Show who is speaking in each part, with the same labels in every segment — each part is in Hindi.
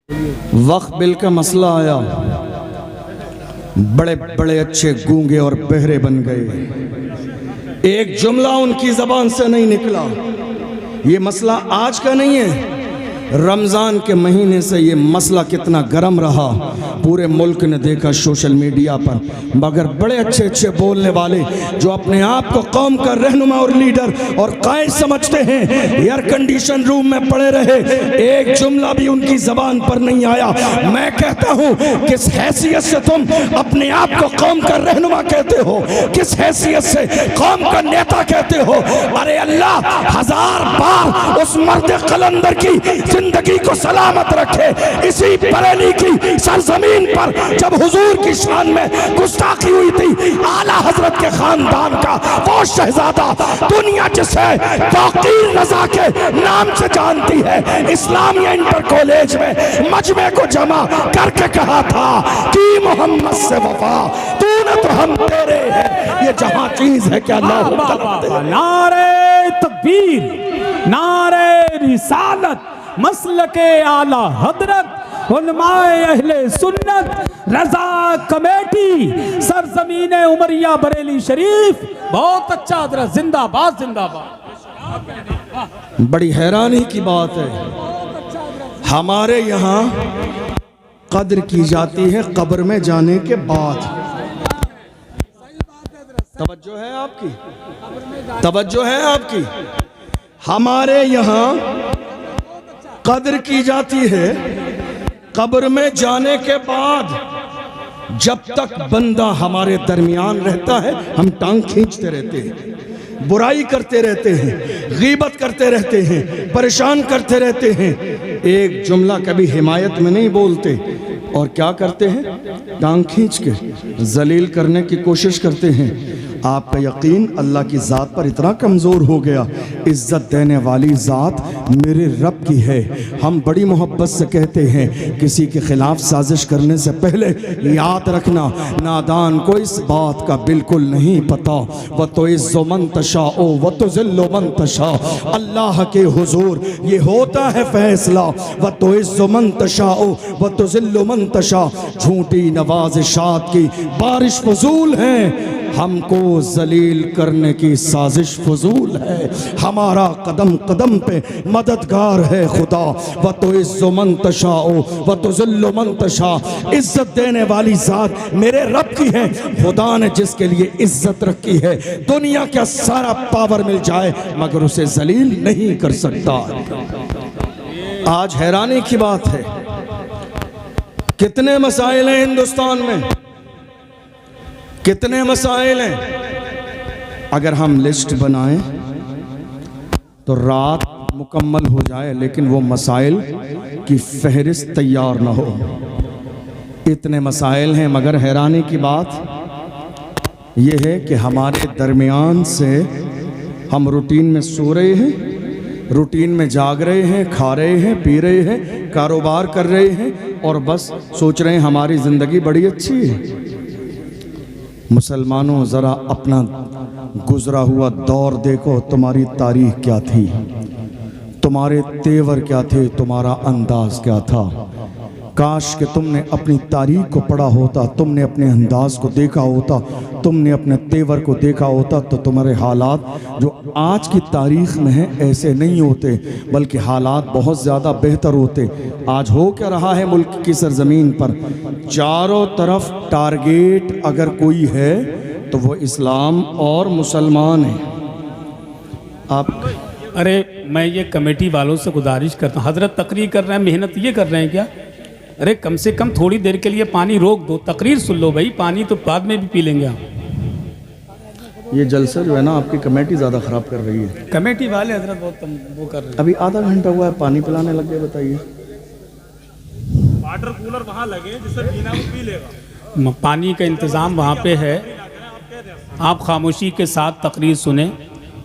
Speaker 1: वक्त बिल का मसला आया, बड़े बड़े अच्छे गूंगे और बहरे बन गए। एक जुमला उनकी जबान से नहीं निकला। ये मसला आज का नहीं है, रमज़ान के महीने से ये मसला कितना गर्म रहा पूरे मुल्क ने देखा सोशल मीडिया पर। मगर बड़े अच्छे अच्छे बोलने वाले जो अपने आप को कौम का रहनुमा और लीडर और कायद समझते हैं, एयर कंडीशन रूम में पड़े रहे, एक जुमला भी उनकी जबान पर नहीं आया। मैं कहता हूँ, किस हैसियत से तुम अपने आप को कौम का रहनुमा कहते हो, किस हैसियत से कौम का नेता कहते हो? अरे अल्लाह हजार बार उस मर्द कलंदर की जिंदगी को सलामत रखे। इसी बरेली की सरजमीन पर जब हुजूर की शान में गुस्ताखी हुई थी, आला हजरत के खानदान का वो शहजादा, दुनिया जिसे फकीर रजा के नाम से जानती है, इस्लामिया इंटर कॉलेज में मजमे को जमा करके कहा था कि मोहम्मद से वफा तूने तो हम तेरे हैं। ये जहां चीज है क्या
Speaker 2: नारे तकबीर, नारे रिसालत, मसलके आला हजरत, उलमाए अहले सुन्नत, रजा कमेटी, सरजमीने उमरिया बरेली शरीफ। बहुत अच्छा हजरत, जिंदाबाद जिंदाबाद।
Speaker 1: बड़ी हैरानी की बात है, हमारे यहाँ कद्र की जाती है कब्र में जाने के बाद। तवज्जो है आपकी, तवज्जो है आपकी। हमारे यहाँ कद्र की जाती है कब्र में जाने के बाद। जब तक बंदा हमारे दरमियान रहता है हम टांग खींचते रहते हैं, बुराई करते रहते हैं, गीबत करते रहते हैं, परेशान करते रहते हैं। एक जुमला कभी हिमायत में नहीं बोलते और क्या करते हैं, टांग खींच के जलील करने की कोशिश करते हैं। आपका यकीन अल्लाह की ज़ात पर इतना कमज़ोर हो गया, इज़्ज़त देने वाली ज़ात मेरे रब की है। हम बड़ी मोहब्बत से कहते हैं, किसी के ख़िलाफ़ साजिश करने से पहले याद रखना, नादान को इस बात का बिल्कुल नहीं पता। व तो इज़्ज़ो मन तशा ओ व तो ज़िल्लो मन तशा, अल्लाह के हुजूर ये होता है फ़ैसला। व तो इज़्ज़ो मन तशा ओ व तो ज़िल्लो मन तशा, झूठी नवाज़िशात की बारिश फजूल है, हमको जलील करने की साजिश फजूल है। हमारा कदम कदम पे मददगार है खुदा। व तो इज़्ज़ो मन तशा व तो ज़िल्लो मन तशा, इज्जत देने वाली ज़ात मेरे रब की है। खुदा ने जिसके लिए इज्जत रखी है, दुनिया का सारा पावर मिल जाए मगर उसे जलील नहीं कर सकता। आज हैरानी की बात है, कितने मसाइल हैं हिंदुस्तान में, कितने मसाइल हैं। अगर हम लिस्ट बनाएं तो रात मुकम्मल हो जाए, लेकिन वो मसाइल की फहरिस्त तैयार ना हो। इतने मसाइल हैं, मगर हैरानी की बात यह है कि हमारे दरमियान से हम रूटीन में सो रहे हैं, रूटीन में जाग रहे हैं, खा रहे हैं, पी रहे हैं, कारोबार कर रहे हैं और बस सोच रहे हैं हमारी ज़िंदगी बड़ी अच्छी है। मुसलमानों ज़रा अपना गुजरा हुआ दौर देखो, तुम्हारी तारीख क्या थी, तुम्हारे तेवर क्या थे, तुम्हारा अंदाज क्या था। काश कि तुमने अपनी तारीख को पढ़ा होता, तुमने अपने अंदाज को देखा होता, तुमने अपने तेवर को देखा होता, तो तुम्हारे हालात जो आज की तारीख में हैं ऐसे नहीं होते, बल्कि हालात बहुत ज़्यादा बेहतर होते। आज हो क्या रहा है मुल्क की सरजमीन पर, चारों तरफ टारगेट अगर कोई है तो वो इस्लाम और मुसलमान है। आप
Speaker 2: अरे मैं ये कमेटी वालों से गुजारिश करता हूँ, हजरत तकरीर कर रहे हैं, मेहनत ये कर रहे हैं क्या? अरे कम से कम थोड़ी देर के लिए पानी रोक दो, तकरीर सुन लो भाई, पानी तो बाद में भी पी लेंगे हम।
Speaker 1: ये जलसा जो है ना आपकी कमेटी ज़्यादा ख़राब कर रही है।
Speaker 2: कमेटी वाले हजरत बहुत वो कर रहे हैं।
Speaker 1: अभी आधा घंटा हुआ है, पानी पिलाने लग गए, बताइए।
Speaker 3: वाटर कूलर वहाँ लगे जिससे पीना वो पी लेगा।
Speaker 2: पानी का इंतज़ाम वहाँ पे है, आप खामोशी के साथ तकरीर सुने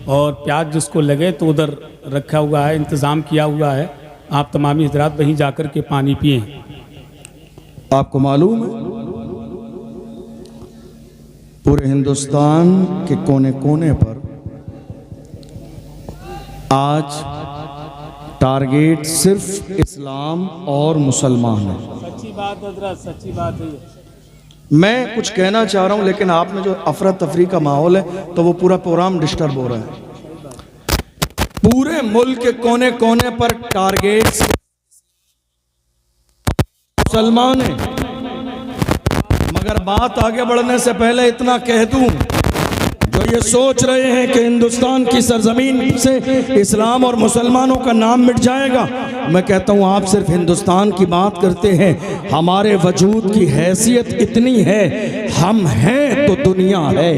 Speaker 2: और प्याज जिसको लगे तो उधर रखा हुआ है, इंतज़ाम किया हुआ है, आप तमामी हजरात वहीं जाकर के पानी पिएं।
Speaker 1: आपको मालूम है पूरे हिंदुस्तान के कोने कोने पर आज टारगेट सिर्फ इस्लाम और मुसलमान है।
Speaker 2: सच्ची बात हजरत, सच्ची बात है।
Speaker 1: मैं कुछ कहना चाह रहा हूं, लेकिन आपने जो अफरा तफरी का माहौल है तो वो पूरा प्रोग्राम डिस्टर्ब हो रहा है। पूरे मुल्क के कोने कोने पर टारगेट मुसलमान है। मगर बात आगे बढ़ने से पहले इतना कह दूं, जो ये सोच रहे हैं कि हिंदुस्तान की सरजमीन से इस्लाम और मुसलमानों का नाम मिट जाएगा, मैं कहता हूँ आप सिर्फ हिंदुस्तान की बात करते हैं। हमारे वजूद की हैसियत इतनी है, हम हैं तो दुनिया है,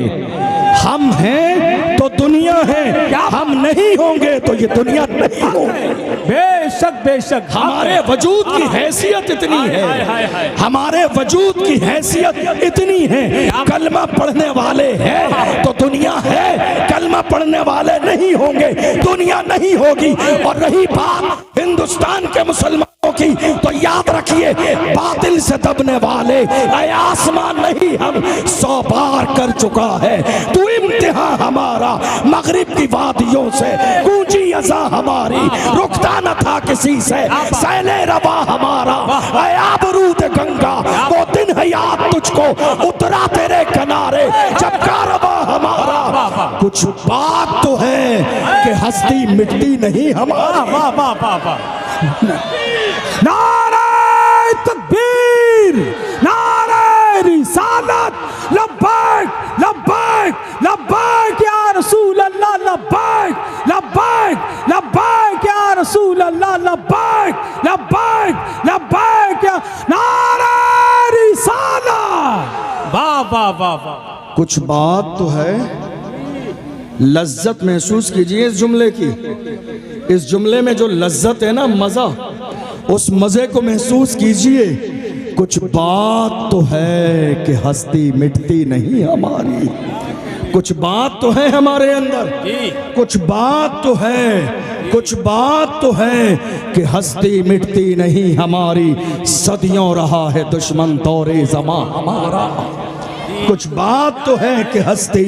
Speaker 1: हम हैं तो दुनिया है, हम नहीं होंगे तो ये दुनिया नहीं होगी।
Speaker 2: बेशक बेशक,
Speaker 1: हमारे वजूद की हैसियत इतनी है, हमारे वजूद की हैसियत इतनी है, कलमा पढ़ने वाले हैं तो दुनिया है, कलमा पढ़ने वाले नहीं होंगे दुनिया नहीं होगी। और रही बात हिंदुस्तान के मुसलमानों की, तो याद रखिए बातिल से दबने वाले ऐ आसमान नहीं हम 100 बार कर चुका है। तू इम्तिहा हमारा मगरिब की वादियों से, गूंजी अज़ा हमारी रुकता न था किसी से, सैले रवा हमारा ऐ आबरूद गंगा, वो दिन है याद तुझको उतरा तेरे किनारे जब कारवा हमारा। कुछ बात तो है कि हस्ती मिटती नहीं हमारी।
Speaker 2: नारे तकबीर, नारे रिसालत, लब्बैक लब्बैक लब्बैक या रसूल अल्लाह, लब्बैक लब्बैक लब्बैक या रसूल अल्लाह, लब्बैक लब्बैक लब्बैक या नारे रिसालत। वाह वाह वाह वाह।
Speaker 1: कुछ बात तो है, लज्जत महसूस कीजिए इस जुमले की। इस जुमले में जो लज्जत है ना, मजा, उस मजे को महसूस कीजिए। कुछ बात तो है कि हस्ती मिटती नहीं हमारी, कुछ बात तो है हमारे अंदर, कुछ बात तो है, कुछ बात तो है कि हस्ती मिटती नहीं हमारी। सदियों रहा है दुश्मन दौरे ज़मां हमारा। कुछ बात तो है कि हस्ती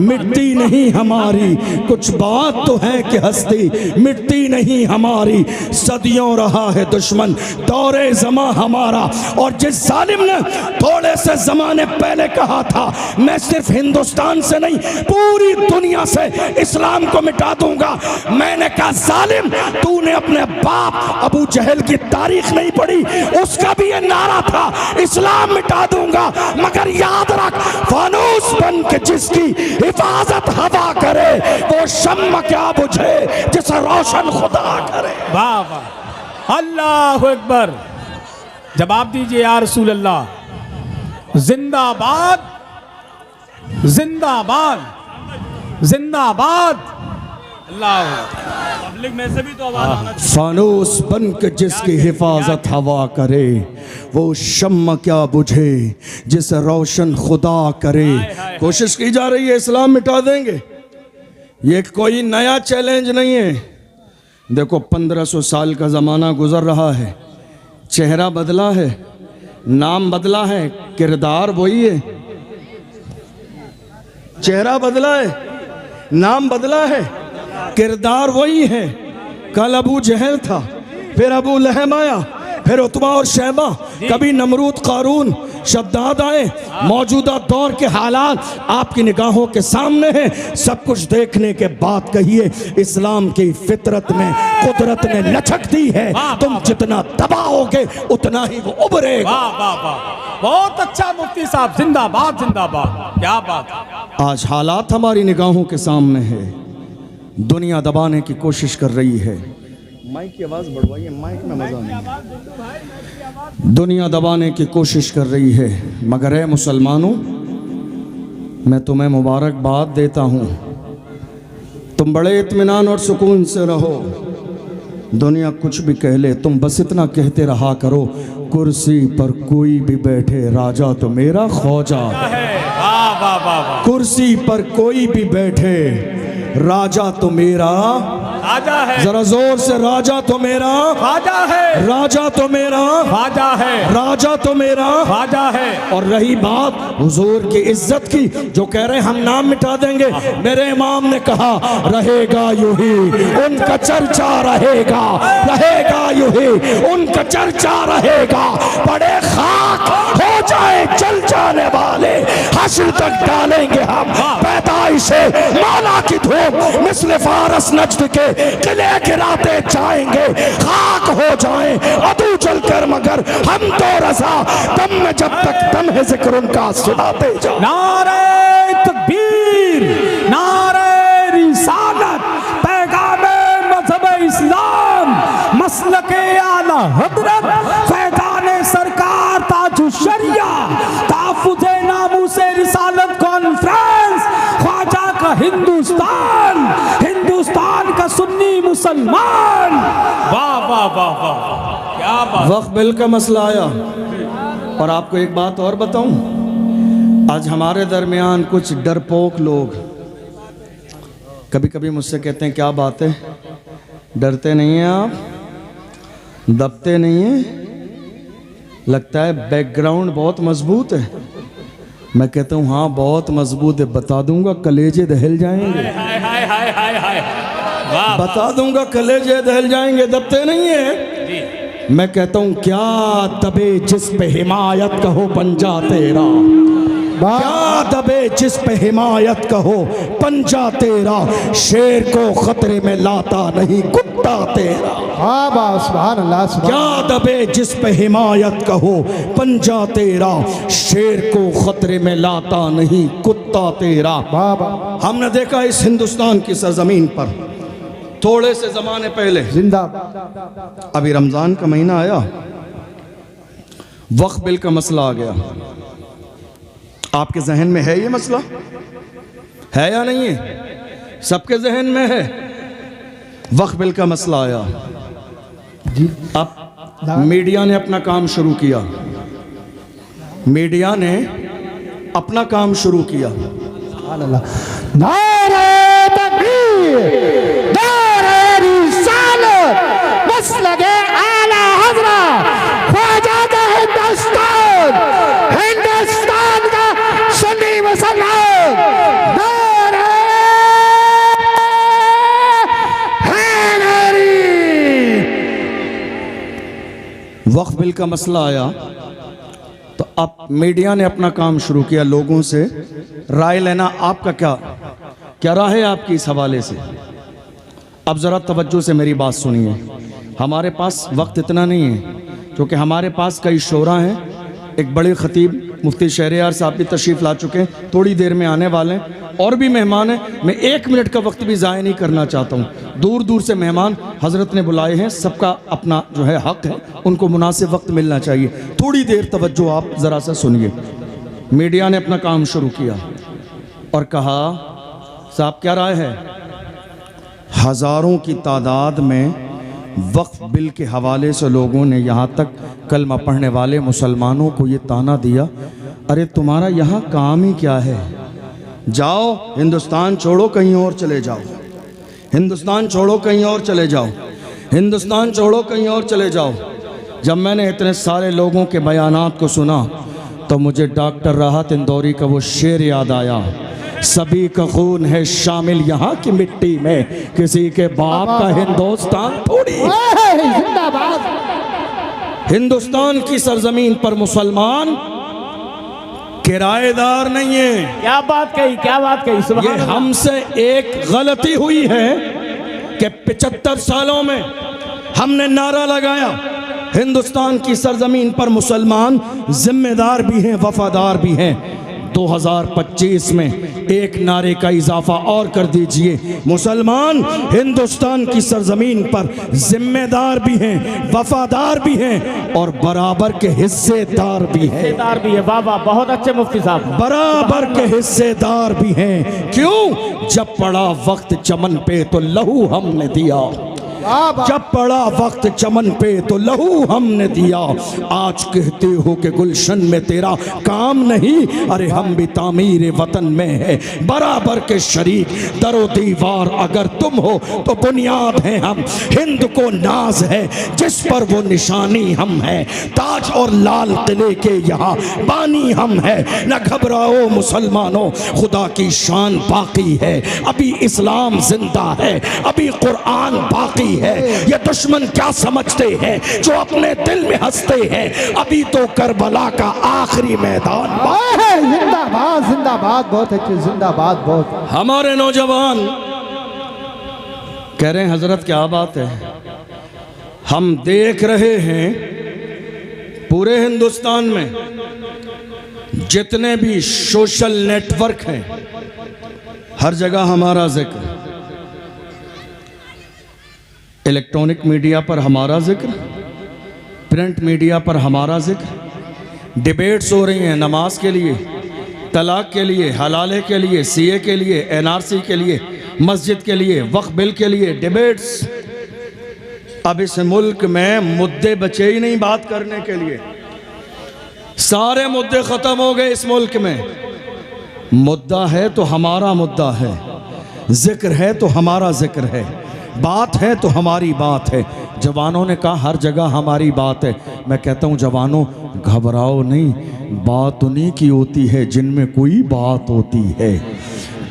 Speaker 1: मिटती नहीं हमारी, कुछ बात तो है कि हस्ती मिटती नहीं हमारी। सदियों रहा है दुश्मन दौरे ज़मां हमारा। और जिस जालिम ने थोड़े से ज़माने पहले कहा था मैं सिर्फ हिंदुस्तान से नहीं पूरी दुनिया से इस्लाम को मिटा दूंगा, मैंने कहा जालिम, तूने अपने बाप अबू जहल की तारीख नहीं पढ़ी, उसका भी ये नारा था इस्लाम मिटा दूंगा। मगर याद रख, फानूस बन के जिसकी हिफाजत हवा करे, वो शम्म क्या बुझे जिसे रोशन खुदा करे।
Speaker 2: वाह वाह, अल्लाह अकबर। जवाब दीजिए या रसूल अल्लाह। जिंदाबाद जिंदाबाद जिंदाबाद। अल्लाह,
Speaker 3: पब्लिक में से भी तो आवाज आना चाहिए।
Speaker 1: फानूस बन के जिसकी हिफाजत हवा करे, वो शम्म क्या बुझे जिसे रोशन खुदा करे। कोशिश की जा रही है इस्लाम मिटा देंगे, ये कोई नया चैलेंज नहीं है। देखो 1500 साल का ज़माना गुजर रहा है, चेहरा बदला है, नाम बदला है, किरदार वही है। चेहरा बदला है, नाम बदला है, किरदार वही है। कल अबू जहल था, फिर अबू लहब आया, फिर उतबा और शैबा, कभी नमरूद कारून शद्दाद आए। मौजूदा दौर के हालात आपकी निगाहों के सामने हैं। सब कुछ देखने के बाद कहिए इस्लाम की फितरत में कुदरत ने लचक दी है, तुम जितना दबाओगे उतना ही वो उभरेगा।
Speaker 2: वाह वाह वाह, बहुत अच्छा मुफ्ती साहब, जिंदाबाद जिंदाबाद, क्या बात।
Speaker 1: आज हालात हमारी निगाहों के सामने है, दुनिया दबाने की कोशिश कर रही है। माइक की आवाज़ बढ़वाइए, माइक में मजा नहीं। दुनिया दबाने की कोशिश कर रही है, मगर है मुसलमानों, मैं तुम्हें मुबारकबाद देता हूँ। तुम बड़े इत्मीनान और सुकून से रहो, दुनिया कुछ भी कह ले, तुम बस इतना कहते रहा करो, कुर्सी पर कोई भी बैठे राजा तो मेरा ख्वाजा है।
Speaker 2: वाह वाह वाह वाह।
Speaker 1: कुर्सी पर कोई भी बैठे राजा तो मेरा
Speaker 2: राजा है,
Speaker 1: जरा जोर से, राजा तो मेरा,
Speaker 2: राजा है,
Speaker 1: राजा तो मेरा,
Speaker 2: राजा है,
Speaker 1: राजा तो मेरा,
Speaker 2: राजा है।
Speaker 1: और रही बात हुजूर की इज्जत की, जो कह रहे हम नाम मिटा देंगे, मेरे इमाम ने कहा रहेगा यूं ही उनका चर्चा, रहेगा रहेगा यूं ही उनका चर्चा रहेगा। बड़े खाक हो जाए जल जाने वाले, हश्र तक डालेंगे हम पैदाइशे मौला की धूप, मिस्ल फारस नज्द के किले गिराते जाएंगे। खाक हो जाए अदू जलकर मगर हम तो रजा, दम में जब तक दम है जिक्र उनका सुनाते जाओ।
Speaker 2: नारे तकबीर, नारे रिसालत, पैगामे मज़हब इस्लाम, मसलके आला हज़रत, फैज़ाने सरकार ताजु शरिया, ताफ़ुज़े नामूसे रिसालत कॉन्फ्रेंस, ख्वाजा का हिंदुस्तान, हिंदुस्तान का सुन्नी मुसलमान। वाह वाह वाह वाह, क्या बात।
Speaker 1: वक्फ बिल का मसला आया, और आपको एक बात और बताऊं, आज हमारे दरमियान कुछ डरपोक लोग कभी कभी मुझसे कहते हैं क्या बात है, डरते नहीं हैं आप, दबते नहीं हैं, लगता है बैकग्राउंड बहुत मजबूत है। मैं कहता हूँ हाँ बहुत मजबूत है, बता दूंगा कलेजे दहल जाएंगे,
Speaker 2: हाय हाय हाय हाय हाय, वाह।
Speaker 1: बता दूंगा कलेजे दहल जाएंगे, दबते नहीं है। मैं कहता हूँ क्या दबे जिस पे हिमायत कहो पंजा तेरा, क्या दबे जिस पे हिमायत कहो पंजा तेरा, शेर को खतरे में लाता नहीं कुत्ता तेरा।
Speaker 4: सुभान अल्लाह,
Speaker 1: क्या दबे जिस पे हिमायत कहो पंजा तेरा, शेर को खतरे में लाता नहीं कुत्ता तेरा। हमने देखा इस हिंदुस्तान की सरजमीन पर थोड़े से जमाने पहले,
Speaker 4: जिंदा,
Speaker 1: अभी रमजान का महीना आया, वक्फ बिल का मसला आ गया। आपके जहन में है ये मसला, है या नहीं है? सबके जहन में है। वक्फ बिल का मसला आया, अब मीडिया ने अपना काम शुरू किया, मीडिया ने अपना काम शुरू किया।
Speaker 4: नारे तकबीर, नारे रिसालत, मसलके आला हज़रत, ख्वाजा का हिंदुस्तान, हिंदुस्तान का सुन्नी मुसलमान, नारे हैदरी।
Speaker 1: वक्फ बिल का मसला आया तो अब मीडिया ने अपना काम शुरू किया, लोगों से राय लेना, आपका क्या राय है आपकी इस हवाले से। अब ज़रा तवज्जो से मेरी बात सुनिए, हमारे पास वक्त इतना नहीं है क्योंकि हमारे पास कई शोरा हैं, एक बड़े ख़तीब मुफ्ती शहरयार साहब भी तशरीफ़ ला चुके हैं, थोड़ी देर में आने वाले हैं, और भी मेहमान हैं। मैं 1 मिनट का वक्त भी ज़ाया नहीं करना चाहता हूँ, दूर दूर से मेहमान हज़रत ने बुलाए हैं, सबका अपना जो है हक़ है, उनको मुनासिब वक्त मिलना चाहिए। थोड़ी देर तवज्जो आप ज़रा सा सुनिए। मीडिया ने अपना काम शुरू किया और कहा साहब क्या राय है, हज़ारों की तादाद में वक्फ बिल के हवाले से लोगों ने यहाँ तक कलमा पढ़ने वाले मुसलमानों को ये ताना दिया, अरे तुम्हारा यहाँ काम ही क्या है, जाओ हिंदुस्तान छोड़ो कहीं और चले जाओ, हिंदुस्तान छोड़ो कहीं और चले जाओ, हिंदुस्तान छोड़ो कहीं और चले जाओ। जब मैंने इतने सारे लोगों के बयानात को सुना तो मुझे डॉक्टर राहत इंदौरी का वो शेर याद आया, सभी का खून है शामिल यहाँ की मिट्टी में, किसी के बाप का हिंदुस्तान थोड़ी। हिंदुस्तान की सरजमीन पर मुसलमान किराएदार नहीं है।
Speaker 2: क्या बात कही, क्या बात कही, सुभान
Speaker 1: ये
Speaker 2: अल्लाह।
Speaker 1: हमसे एक गलती हुई है कि 75 सालों में हमने नारा लगाया हिंदुस्तान की सरजमीन पर मुसलमान जिम्मेदार भी हैं, वफादार भी हैं। 2025 में एक नारे का इजाफा और कर दीजिए, मुसलमान हिंदुस्तान की सरजमीन पर जिम्मेदार भी हैं, वफादार भी हैं और बराबर के हिस्सेदार भी हैं।
Speaker 2: हिस्सेदार भी है, वाह वाह, बहुत अच्छे मुफ्ती साहब।
Speaker 1: बराबर के हिस्सेदार भी हैं। क्यों? जब पड़ा वक्त चमन पे तो लहू हमने दिया, जब पड़ा वक्त चमन पे तो लहू हमने दिया, आज कहते हो कि गुलशन में तेरा काम नहीं, अरे हम भी तामीर वतन में है बराबर के शरीक, दरो दीवार अगर तुम हो तो बुनियाद है हम, हिंद को नाज है जिस पर वो निशानी हम है, ताज और लाल किले के यहाँ बानी हम है, न घबराओ मुसलमानों खुदा की शान बाकी है, अभी इस्लाम जिंदा है, अभी कुरान बाकी है, ये दुश्मन क्या समझते हैं जो अपने दिल में हंसते हैं, अभी तो करबला का आखिरी मैदान
Speaker 4: है। जिंदाबाद जिंदाबाद, बहुत अच्छे, जिंदाबाद बहुत।
Speaker 1: हमारे नौजवान कह रहे हैं हजरत क्या बात है, हम देख रहे हैं पूरे हिंदुस्तान में जितने भी सोशल नेटवर्क हैं हर जगह हमारा जिक्र, इलेक्ट्रॉनिक मीडिया पर हमारा जिक्र, प्रिंट मीडिया पर हमारा जिक्र, डिबेट्स हो रही हैं नमाज के लिए, तलाक के लिए, हलाले के लिए, सीए के लिए, एनआरसी के लिए, मस्जिद के लिए, वक्फ बिल के लिए डिबेट्स। अब इस मुल्क में मुद्दे बचे ही नहीं बात करने के लिए, सारे मुद्दे खत्म हो गए इस मुल्क में। मुद्दा है तो हमारा मुद्दा है, जिक्र है तो हमारा जिक्र है, बात है तो हमारी बात है। जवानों ने कहा हर जगह हमारी बात है, मैं कहता हूँ जवानों घबराओ नहीं, बात उन्हीं की होती है जिनमें कोई बात होती है,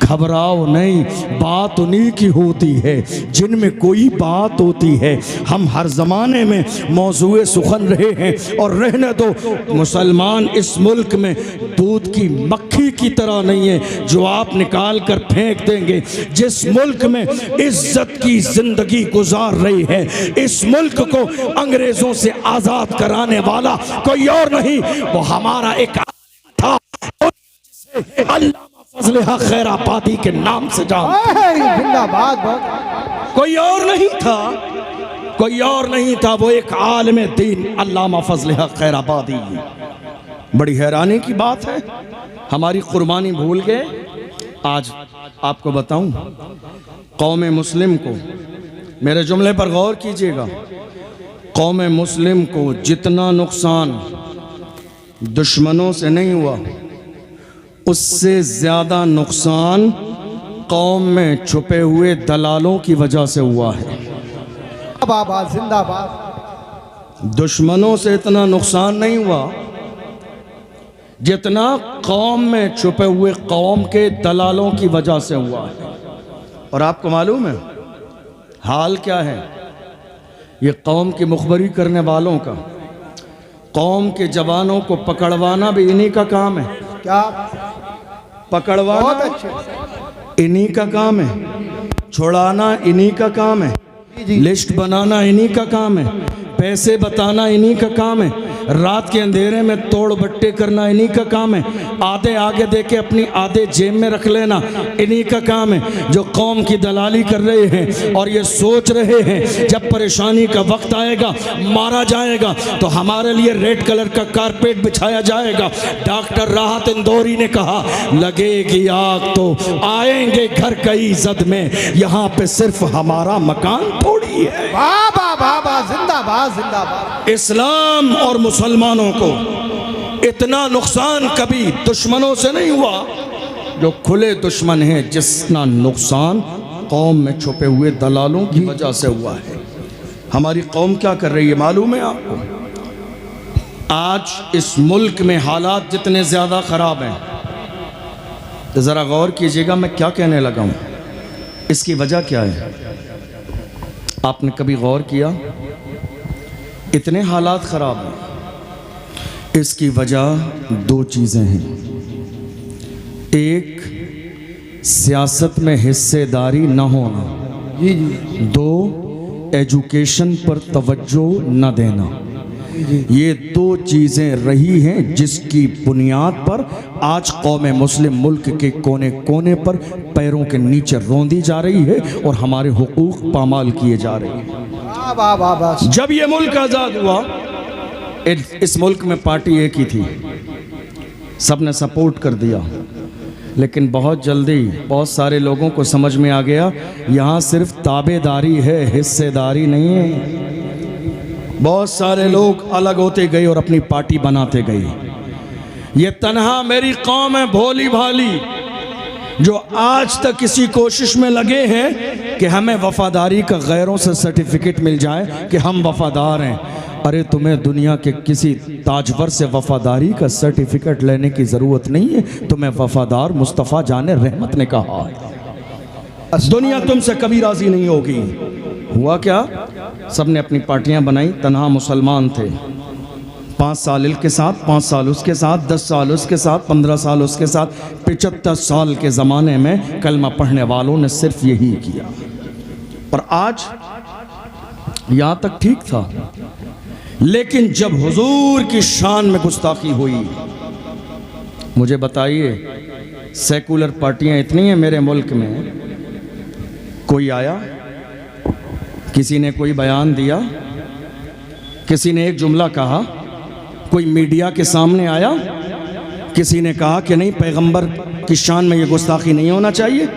Speaker 1: घबराओ नहीं, बात उन्हीं की होती है जिनमें कोई बात होती है। हम हर ज़माने में मौजूए सुखन रहे हैं और रहने दो, मुसलमान इस मुल्क में दूध की मक्खी की तरह नहीं है जो आप निकाल कर फेंक देंगे। जिस मुल्क में इज्जत की ज़िंदगी गुजार रही है, इस मुल्क को अंग्रेज़ों से आज़ाद कराने वाला कोई और नहीं, वो हमारा एक था, अल्लामा फजल हक खैराबादी के नाम से जानते हैं।
Speaker 4: जिंदाबाद बहुत।
Speaker 1: कोई और नहीं था, कोई और नहीं था, वो एक आलिम दीन अल्लामा फजल हक खैराबादी। बड़ी हैरानी की बात है, हमारी कुर्बानी भूल गए। आज आपको बताऊं, कौम मुस्लिम को, मेरे जुमले पर गौर कीजिएगा, कौम मुस्लिम को जितना नुकसान दुश्मनों से नहीं हुआ, उससे ज़्यादा नुकसान कौम में छुपे हुए दलालों की वजह से हुआ है।
Speaker 4: जिंदाबाद जिंदाबाद।
Speaker 1: दुश्मनों से इतना नुकसान नहीं हुआ जितना कौम में छुपे हुए कौम के दलालों की वजह से हुआ है। और आपको मालूम है हाल क्या है, ये कौम की मुखबरी करने वालों का, कौम के जवानों को पकड़वाना भी इन्हीं का काम है।
Speaker 4: क्या
Speaker 1: पकड़वाना
Speaker 4: बहुत अच्छे,
Speaker 1: इन्हीं का काम है, छुड़ाना इन्हीं का काम है, लिस्ट बनाना इन्हीं का काम है, पैसे बताना इन्हीं का काम है, रात के अंधेरे में तोड़ बट्टे करना इन्हीं का काम है, आधे आगे देके अपनी आधे जेब में रख लेना इन्हीं का काम है, जो कौम की दलाली कर रहे हैं और ये सोच रहे हैं जब परेशानी का वक्त आएगा, मारा जाएगा तो हमारे लिए रेड कलर का कारपेट बिछाया जाएगा। डॉक्टर राहत इंदौरी ने कहा लगेगी आग तो आएंगे घर कई जद में, यहाँ पे सिर्फ हमारा मकान थोड़ी है।
Speaker 4: वाह वाह वाह वाह, जिंदाबाद जिंदाबाद।
Speaker 1: इस्लाम और मुसलमानों को इतना नुकसान कभी दुश्मनों से नहीं हुआ जो खुले दुश्मन हैं, जितना नुकसान कौम में छुपे हुए दलालों की वजह से हुआ है। हमारी कौम क्या कर रही है मालूम है आपको? आज इस मुल्क में हालात जितने ज़्यादा ख़राब हैं, तो ज़रा गौर कीजिएगा मैं क्या कहने लगा हूँ, इसकी वजह क्या है? आपने कभी गौर किया? इतने हालात ख़राब हैं, इसकी वजह दो चीज़ें हैं। एक, सियासत में हिस्सेदारी न होना,
Speaker 4: जी जी।
Speaker 1: दो, एजुकेशन पर तवज्जो न देना। ये दो चीज़ें रही हैं जिसकी बुनियाद पर आज कौम मुस्लिम मुल्क के कोने कोने पर पैरों के नीचे रौंदी जा रही है और हमारे हुकूक पामाल किए जा रहे हैं।
Speaker 4: वाह वाह वाह वाह।
Speaker 1: जब ये मुल्क आज़ाद हुआ, इस मुल्क में पार्टी एक ही थी, सबने सपोर्ट कर दिया। लेकिन बहुत जल्दी बहुत सारे लोगों को समझ में आ गया यहाँ सिर्फ ताबेदारी है, हिस्सेदारी नहीं है। बहुत सारे लोग अलग होते गए और अपनी पार्टी बनाते गए। ये तन्हा मेरी कौम है भोली भाली, जो आज तक इसी कोशिश में लगे हैं कि हमें वफादारी का गैरों से सर्टिफिकेट मिल जाए कि हम वफादार हैं। अरे तुम्हें दुनिया के किसी ताजवर से वफादारी का सर्टिफिकेट लेने की ज़रूरत नहीं है, तुम्हें वफादार मुस्तफ़ा जाने रहमत ने कहा है। दुनिया तुमसे कभी राज़ी नहीं होगी। हुआ क्या, सबने अपनी पार्टियां बनाई, तन्हा मुसलमान थे। 5 साल इनके साथ, 5 साल उसके साथ, 10 साल उसके साथ, 15 साल उसके साथ, 75 साल के ज़माने में कलमा पढ़ने वालों ने सिर्फ यही किया। पर आज यहाँ तक ठीक था, लेकिन जब हुजूर की शान में गुस्ताखी हुई, मुझे बताइए सेकुलर पार्टियां इतनी हैं मेरे मुल्क में, कोई आया, किसी ने कोई बयान दिया, किसी ने एक जुमला कहा, कोई मीडिया के सामने आया, किसी ने कहा कि नहीं पैगंबर की शान में ये गुस्ताखी नहीं होना चाहिए।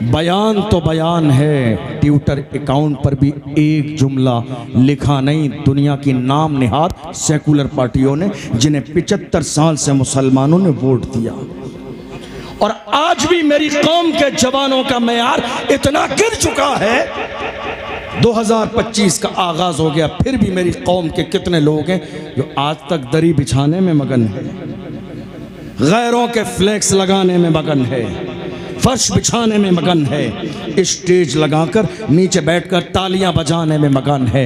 Speaker 1: बयान तो बयान है, ट्विटर अकाउंट पर भी एक जुमला लिखा नहीं। दुनिया की नाम निहाद सेकुलर पार्टियों ने, जिन्हें 75 साल से मुसलमानों ने वोट दिया, और आज भी मेरी कौम के जवानों का मेयार इतना गिर चुका है। 2025 का आगाज हो गया, फिर भी मेरी कौम के कितने लोग हैं जो आज तक दरी बिछाने में मगन है, गैरों के फ्लैक्स लगाने में मगन है, फर्श बिछाने में मगन है, स्टेज लगाकर नीचे बैठकर तालियां बजाने में मगन है।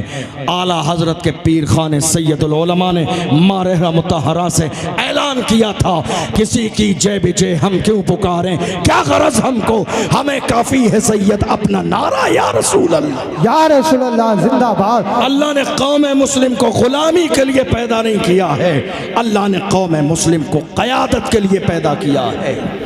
Speaker 1: आला हजरत के पीर खाने सैयदुल उलमा ने मारहरा मुतहरा से ऐलान किया था, किसी की जय विजय हम क्यों पुकारें, क्या गरज हमको, हमें काफी है सैयद अपना नारा या रसूल अल्लाह।
Speaker 4: या रसूल अल्लाह जिंदाबाद।
Speaker 1: अल्लाह ने कौम मुस्लिम को गुलामी के लिए पैदा नहीं किया है, अल्लाह ने कौम मुस्लिम को क़यादत के लिए पैदा किया है।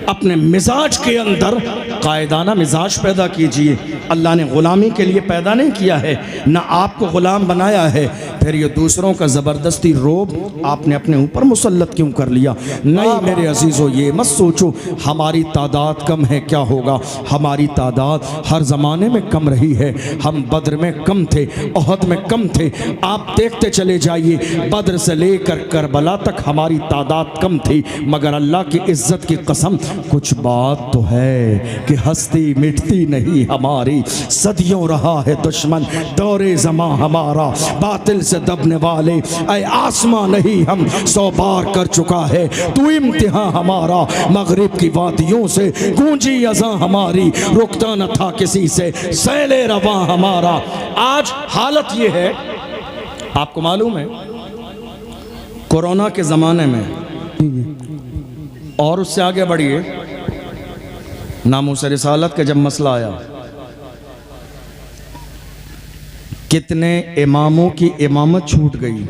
Speaker 1: अपने मिजाज के अंदर कायदाना मिजाज पैदा कीजिए। अल्लाह ने ग़ुलामी के लिए पैदा नहीं किया है, ना आपको ग़ुलाम बनाया है। फिर ये दूसरों का ज़बरदस्ती रोब आपने अपने ऊपर मुसल्लत क्यों कर लिया? नहीं मेरे अजीज़ों, ये मत सोचो हमारी तादाद कम है, क्या होगा, हमारी तादाद हर ज़माने में कम रही है। हम बद्र में कम थे, ओहद में कम थे, आप देखते चले जाइए, बद्र से लेकर करबला तक हमारी तादाद कम थी, मगर अल्लाह की इज़्ज़त की कसम कुछ बात तो है कि हस्ती मिटती नहीं हमारी, सदियों रहा है दुश्मन दौरे ज़मां हमारा, बातिल से दबने वाले ऐ आसमां नहीं हम 100 बार कर चुका है तू इम्तिहान हमारा, मगरिब की वादियों से गूंजी अज़ां हमारी, रुकता न था किसी से सैले रवां हमारा। आज हालत ये है, आपको मालूम है कोरोना के ज़माने में, और उससे आगे बढ़िए नामूस रिसालत का जब मसला आया, कितने इमामों की इमामत छूट गई।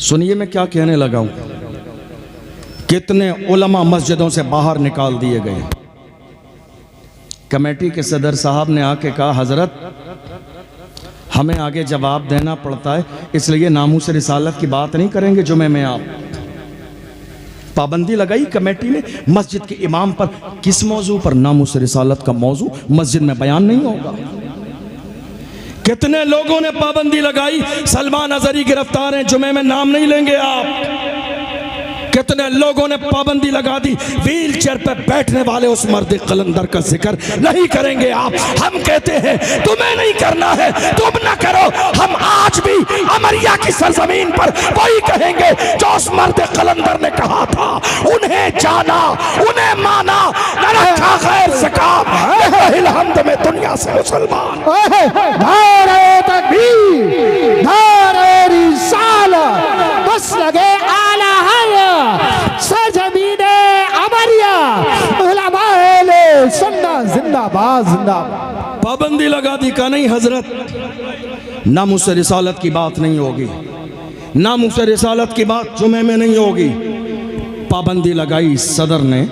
Speaker 1: सुनिए मैं क्या कहने लगा हूं, कितने उलमा मस्जिदों से बाहर निकाल दिए गए। कमेटी के सदर साहब ने आके कहा, हजरत हमें आगे जवाब देना पड़ता है, इसलिए नामूस रिसालत की बात नहीं करेंगे जुमे में। आप पाबंदी लगाई कमेटी ने मस्जिद के इमाम पर, किस मौजू पर? नामूस रिसालत का मौजू मस्जिद में बयान नहीं होगा। कितने लोगों ने पाबंदी लगाई, सलमान अजहरी गिरफ्तार हैं, जुमे में नाम नहीं लेंगे आप। कितने लोगों ने पाबंदी लगा दी, व्हील चेयर पर बैठने वाले उस मर्द कलंदर का जिक्र नहीं करेंगे आप। हम कहते हैं तुम्हें नहीं करना है, तुम ना करो। हम आज भी अमरिया की सरजमीन पर वही कहेंगे जो उस मर्द कलंदर ने कहा था, उन्हें जाना, उन्हें माना, न रखा गैर से काम, हमद में दुनिया से मुसलमान।
Speaker 4: नारे तकबीर, नारे रिसालत, बस लगे आला सरजमीने अमरिया, उलमाए सुन्नत जिंदाबाद जिंदाबाद।
Speaker 1: पाबंदी लगा दी का नहीं हजरत, नामूस रिसालत की बात नहीं होगी, नामूस रिसालत की बात जुमे में नहीं होगी। पाबंदी लगाई सदर ने,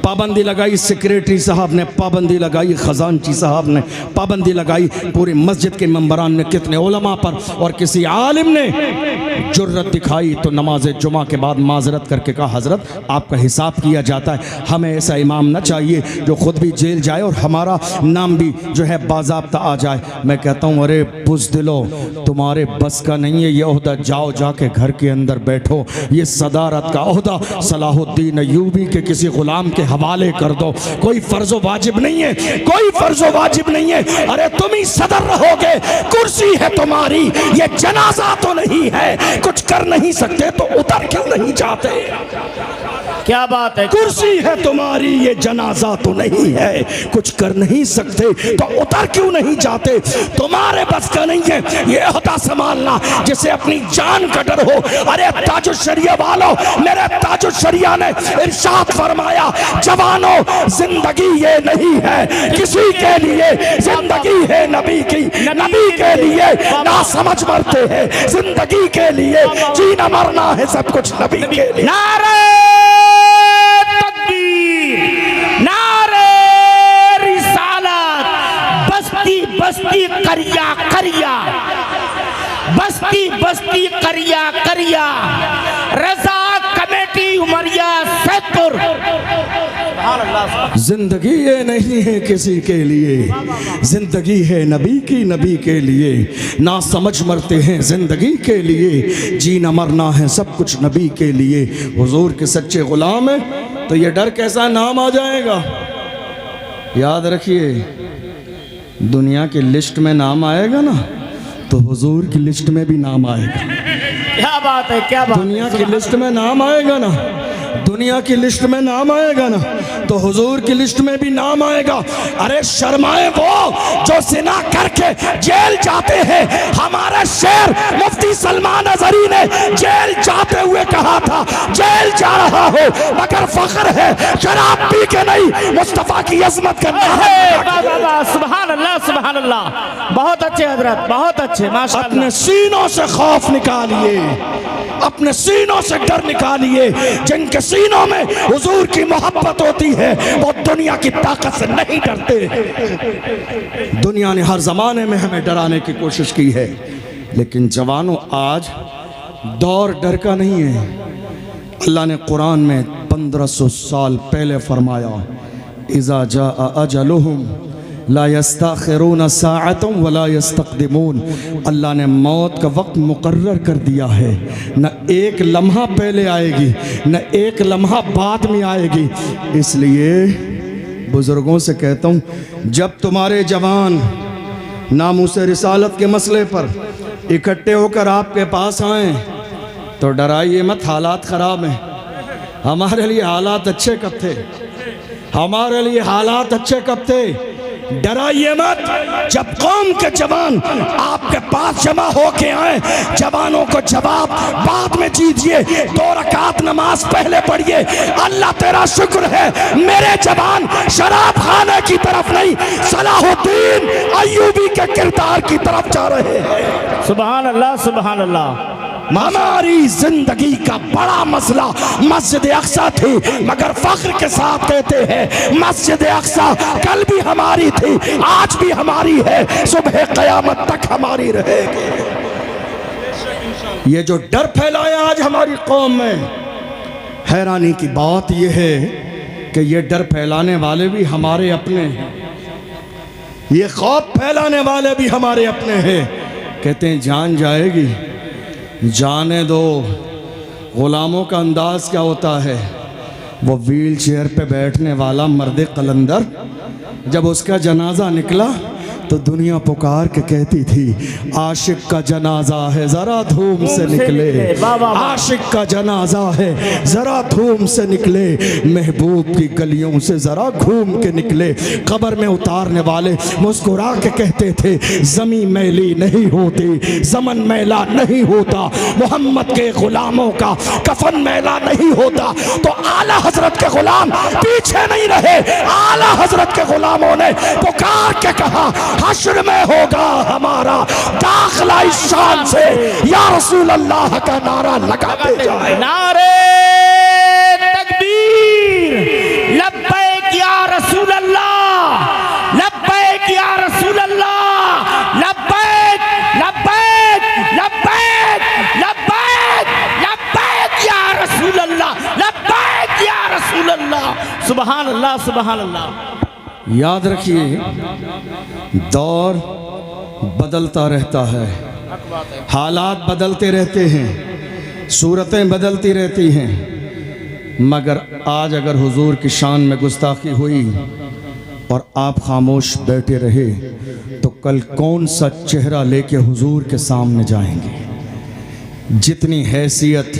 Speaker 1: पाबंदी लगाई सेक्रेटरी साहब ने, पाबंदी लगाई खजानची साहब ने, पाबंदी लगाई पूरी मस्जिद के मेंबरान ने, कितने उलमा पर, और किसी आलिम ने जुर्रत दिखाई तो नमाज जुमा के बाद माजरत करके कहा हजरत आपका हिसाब किया जाता है। हमें ऐसा इमाम ना चाहिए जो खुद भी जेल जाए और हमारा नाम भी जो है बाज़ाब्ता आ जाए। मैं कहता हूँ अरे बुज़दिलो, तुम्हारे बस का नहीं है ये ओहदा, जाओ जाके घर के अंदर बैठो। ये सदारत का ओहदा सलाहुद्दीन अय्यूबी के किसी गुलाम के हवाले कर दो। कोई फर्जो वाजिब नहीं है, कोई फर्जो वाजिब नहीं है। अरे तुम ही सदर रहोगे, कुर्सी है तुम्हारी, ये जनाजा तो नहीं है। कुछ कर नहीं सकते तो उतर क्यों नहीं जाते?
Speaker 5: क्या बात है,
Speaker 1: कुर्सी है तुम्हारी, ये जनाजा तो नहीं है। कुछ कर नहीं सकते तो उतर क्यों नहीं जाते? तुम्हारे बस का नहीं है ये होता संभालना जिसे अपनी जान का डर हो। अरे ताजुल शरिया वालों, मेरे ताजुल शरिया ने इरशाद फरमाया, जवानों जिंदगी ये नहीं है किसी के लिए, जिंदगी है नबी की, नबी के लिए ना समझ मरते हैं, जिंदगी के लिए जीना मरना है सब कुछ नबी के लिए।
Speaker 5: नारे तकबीर, नारे रिसालत, बस्ती बस्ती करिया करिया, बस्ती बस्ती करिया करिया, रजा कमेटी उमरिया सैदपुर।
Speaker 1: जिंदगी ये नहीं है किसी के लिए, जिंदगी है नबी की, नबी के लिए ना समझ मरते हैं, जिंदगी के लिए जीना मरना है सब कुछ नबी के लिए। हुजूर के सच्चे गुलाम है तो ये डर कैसा नाम आ जाएगा। याद रखिए दुनिया की लिस्ट में नाम आएगा ना तो हुजूर की लिस्ट में भी नाम आएगा।
Speaker 5: क्या बात है, क्या बात।
Speaker 1: दुनिया की लिस्ट में नाम आएगा ना, दुनिया की लिस्ट में नाम आएगा ना तो हुजूर की लिस्ट में भी नाम आएगा। अरे शर्माए वो जो जिना करके जेल जाते हैं। हमारे शेर मुफ्ती सलमान अजहरी ने जेल जाते हुए कहा था, जेल जा रहा हो मगर फख्र है शराब पी के नहीं, मुस्तफा की अजमत करना है।
Speaker 5: सुभान अल्लाह, सुभान अल्लाह, बहुत अच्छे हजरत, बहुत अच्छे, माशाअल्लाह।
Speaker 1: अपने सीनों से खौफ निकालिए, अपने सीनों से डर निकालिए। जिनके सीनों में हुजूर की मोहब्बत होती है वो दुनिया की ताकत से नहीं डरते। दुनिया ने हर जमाने में हमें डराने की कोशिश की है, लेकिन जवानों आज दौर डर का नहीं है। अल्लाह ने कुरान में 1500 साल पहले फरमाया, इज़ा जाअ अजलुहुम ला यस्ताखिरून साअतन वला यस्तक़दिमून। अल्लाह ने मौत का वक्त मुकर्रर कर दिया है, न एक लम्हा पहले आएगी न एक लम्हा बाद में आएगी। इसलिए बुज़ुर्गों से कहता हूँ, जब तुम्हारे जवान नामूसे रिसालत के मसले पर इकट्ठे होकर आपके पास आएँ तो डराइए मत, हालात ख़राब हैं। हमारे लिए हालात अच्छे कब थे, हमारे लिए हालात अच्छे कब थे। डराइए मत। जब कौम के जवान आपके पास जमा होके आए, जवानों को जवाब बाद में दीजिए, 2 रकात नमाज पहले पढ़िए। अल्लाह तेरा शुक्र है मेरे जवान शराब खाने की तरफ नहीं, सलाहुद्दीन अय्यूबी के किरदार की तरफ जा रहे हैं।
Speaker 5: सुभान अल्लाह, सुभान अल्लाह।
Speaker 1: हमारी जिंदगी का बड़ा मसला मस्जिद अक्सा थी, मगर फख्र के साथ कहते हैं मस्जिद अक्सा कल भी हमारी थी, आज भी हमारी है, सुबह क़यामत तक हमारी रहेगी। ये जो डर फैलाया आज हमारी कौम में, हैरानी की बात यह है कि ये डर फैलाने वाले भी हमारे अपने हैं, ये खौफ फैलाने वाले भी हमारे अपने हैं। कहते हैं जान जाएगी, जाने दो। गुलामों का अंदाज क्या होता है, वो व्हील चेयर पे बैठने वाला मर्द कलंदर, जब उसका जनाजा निकला तो दुनिया पुकार के कहती थी, आशिक का जनाजा है जरा धूम से निकले, आशिक का जनाजा है जरा धूम से निकले, महबूब की गलियों से जरा घूम के निकले। कब्र में उतारने वाले मुस्कुरा के कहते थे, जमी मैली नहीं होती, जमन मैला नहीं होता, मोहम्मद के गुलामों का कफन मैला नहीं होता। तो आला हजरत के गुलाम पीछे नहीं रहे, आला हजरत के गुलामों ने पुकार के कहा, हश्र में होगा हमारा दाखिला इस शान से, या रसूल अल्लाह का नारा लगाते जाए।
Speaker 5: नारे तकबीर, लब्बैक सुभान अल्लाह सुभान अल्लाह।
Speaker 1: याद रखिए, दौर बदलता रहता है, हालात बदलते रहते हैं, सूरतें बदलती रहती हैं, मगर आज अगर हुजूर की शान में गुस्ताखी हुई और आप खामोश बैठे रहे तो कल कौन सा चेहरा लेके हुजूर के सामने जाएंगे। जितनी हैसियत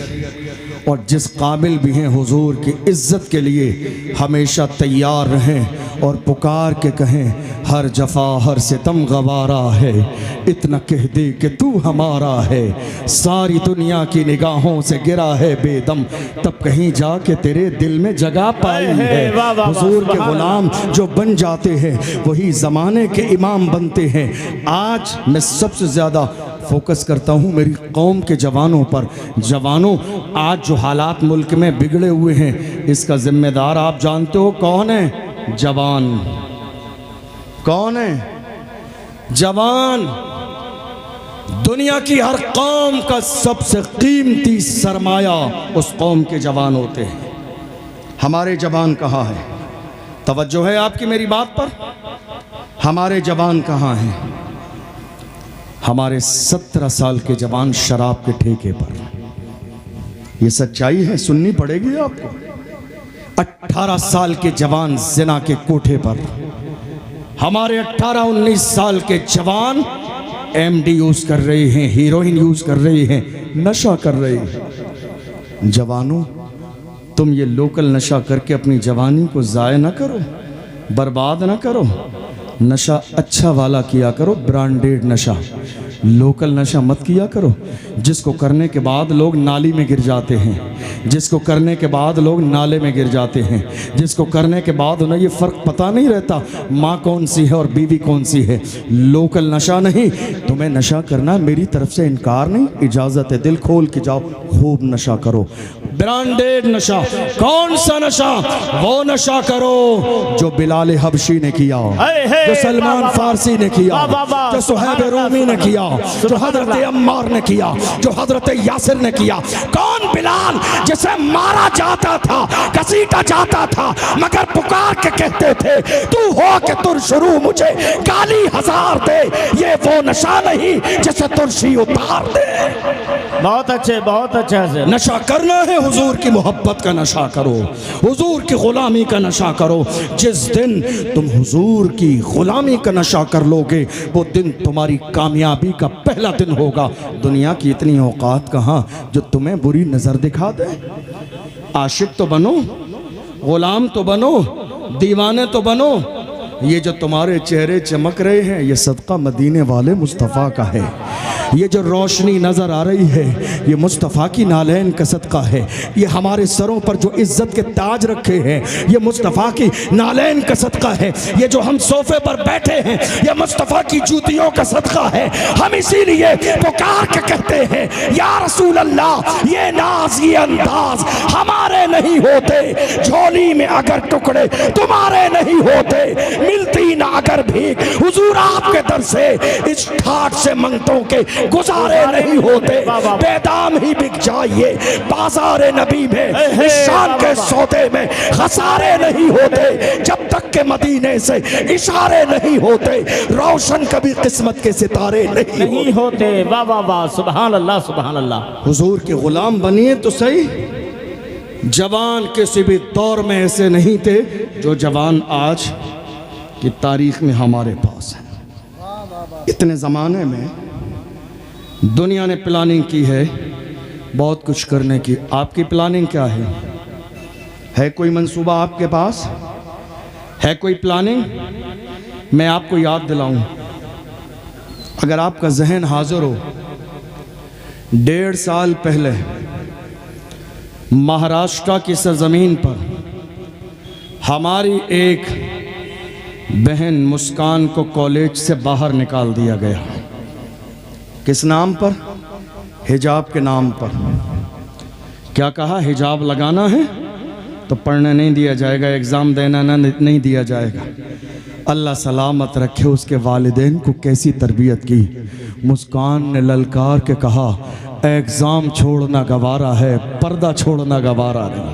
Speaker 1: और जिस काबिल भी हैं हुजूर की इज्जत के लिए हमेशा तैयार रहें और पुकार के कहें, हर जफा हर सितम गवारा है, इतना कह दे कि तू हमारा है, सारी दुनिया की निगाहों से गिरा है बेदम, तब कहीं जाके तेरे दिल में जगह पाई है। हुजूर के गुलाम जो बन जाते हैं वही ज़माने के इमाम बनते हैं। आज मैं सबसे ज़्यादा फोकस करता हूँ मेरी कौम के जवानों पर। जवानों, आज जो हालात मुल्क में बिगड़े हुए हैं इसका जिम्मेदार आप जानते हो कौन है? जवान। कौन है? जवान। दुनिया की हर कौम का सबसे कीमती सरमाया उस कौम के जवान होते हैं। हमारे जवान कहाँ हैं? तवज्जो है आपकी मेरी बात पर? हमारे जवान कहाँ हैं? हमारे 17 साल के जवान शराब के ठेके पर। ये सच्चाई है, सुननी पड़ेगी आपको। 18 साल के जवान जिना के कोठे पर। हमारे 18-19 साल के जवान एमडी यूज कर रहे हैं, हीरोइन यूज कर रहे हैं, नशा कर रहे हैं। जवानों, तुम ये लोकल नशा करके अपनी जवानी को ज़ाय ना करो, बर्बाद ना करो। नशा अच्छा वाला किया करो, ब्रांडेड नशा। लोकल नशा मत किया करो जिसको करने के बाद लोग नाली में गिर जाते हैं, जिसको करने के बाद लोग नाले में गिर जाते हैं, जिसको करने के बाद उन्हें ये फ़र्क पता नहीं रहता माँ कौन सी है और बीवी कौन सी है। लोकल नशा नहीं, तुम्हें नशा करना मेरी तरफ से इनकार नहीं, इजाज़त है, दिल खोल के जाओ, खूब नशा करो। ब्रांडेड नशा। कौन सा नशा? वो नशा करो जो बिलाल हबशी ने किया, जो सलमान फारसी ने किया, जो सुहैब रूमी ने किया, जो हजरत अम्मार ने किया, जो हजरत यासिर ने किया। कौन बिलाल जिसे मारा जाता था, घसीटा जाता था, मगर पुकार के कहते थे तू हो के तुर शुरू मुझे गाली हजार दे। ये वो नशा नहीं जिसे तुरशी उतार दे।
Speaker 5: बहुत अच्छे, बहुत अच्छा से।
Speaker 1: नशा करना है, हुजूर की मोहब्बत का नशा करो, हुजूर की गुलामी का नशा करो। जिस दिन तुम हुजूर की गुलामी का नशा कर लोगे वो दिन तुम्हारी कामयाबी का पहला दिन होगा। दुनिया की इतनी औकात कहाँ जो तुम्हें बुरी नज़र दिखा दे। आशिक तो बनो, गुलाम तो बनो, दीवाने तो बनो। ये जो तुम्हारे चेहरे चमक रहे हैं ये सदका मदीने वाले मुस्तफ़ा का है। ये जो रोशनी नज़र आ रही है ये मुस्तफ़ा की नालैन का सदका है। ये हमारे सरों पर जो इज़्ज़त के ताज रखे हैं ये मुस्तफ़ा की नालैन का सदका है। ये जो हम सोफे पर बैठे हैं ये मुस्तफ़ा की जूतियों का सदका है। हम इसीलिए पुकार के कहते हैं या रसूल अल्लाह, ये नाज ये अंदाज हमारे नहीं होते, झोली में अगर टुकड़े तुम्हारे नहीं होते, मिलती ना अगर भीख हुजूर आपके दर से, इस ठाट से मंगतों के गुजारे नहीं होते। बेदाम ही बिक जाइए बाजारे नबी में, इस शान के सौदे में खसारे नहीं होते। जब तक के मदीने से इशारे नहीं होते, रोशन कभी किस्मत के सितारे नहीं
Speaker 5: होते। वाह वाह वाह, सुभान अल्लाह सुभान अल्लाह।
Speaker 1: हुजूर के गुलाम बनिए तो सही। जवान किसी भी दौर में ऐसे नहीं थे जो जवान आज की तारीख में हमारे पास है। इतने ज़माने में दुनिया ने प्लानिंग की है बहुत कुछ करने की। आपकी प्लानिंग क्या है कोई मंसूबा आपके पास? है कोई प्लानिंग? मैं आपको याद दिलाऊं, अगर आपका जहन हाजिर हो, 1.5 साल पहले महाराष्ट्र की सरजमीन पर हमारी एक बहन मुस्कान को कॉलेज से बाहर निकाल दिया गया। किस नाम पर? हिजाब के नाम पर। क्या कहा? हिजाब लगाना है तो पढ़ने नहीं दिया जाएगा, एग्ज़ाम देना नहीं दिया जाएगा। अल्लाह सलामत रखे उसके वालिदैन को कैसी तरबियत की। मुस्कान ने ललकार के कहा एग्ज़ाम छोड़ना गवारा है, पर्दा छोड़ना गवारा नहीं।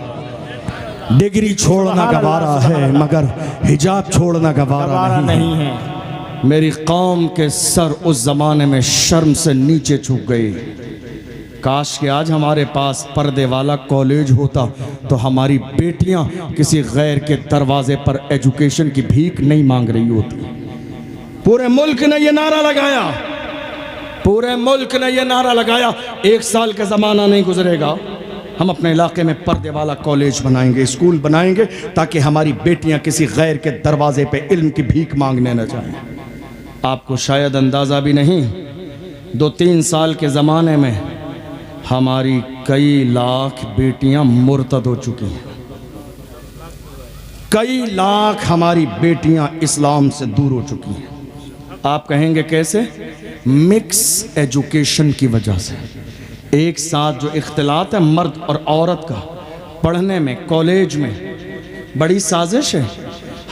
Speaker 1: डिग्री छोड़ना गवारा है मगर हिजाब छोड़ना गवारा नहीं है। मेरी कौम के सर उस ज़माने में शर्म से नीचे झुक गए। काश कि आज हमारे पास पर्दे वाला कॉलेज होता तो हमारी बेटियां किसी गैर के दरवाजे पर एजुकेशन की भीख नहीं मांग रही होती। पूरे मुल्क ने यह नारा लगाया, पूरे मुल्क ने यह नारा लगाया, 1 साल का ज़माना नहीं गुजरेगा हम अपने इलाके में पर्दे वाला कॉलेज बनाएंगे, स्कूल बनाएंगे, ताकि हमारी बेटियां किसी गैर के दरवाजे पे इल्म की भीख मांगने न जाएं। आपको शायद अंदाज़ा भी नहीं, 2-3 साल के ज़माने में हमारी कई लाख बेटियां मुर्तद हो चुकी हैं। कई लाख हमारी बेटियां इस्लाम से दूर हो चुकी हैं। आप कहेंगे कैसे? मिक्स एजुकेशन की वजह से। एक साथ जो इख्तिलात है मर्द और औरत का पढ़ने में, कॉलेज में, बड़ी साजिश है।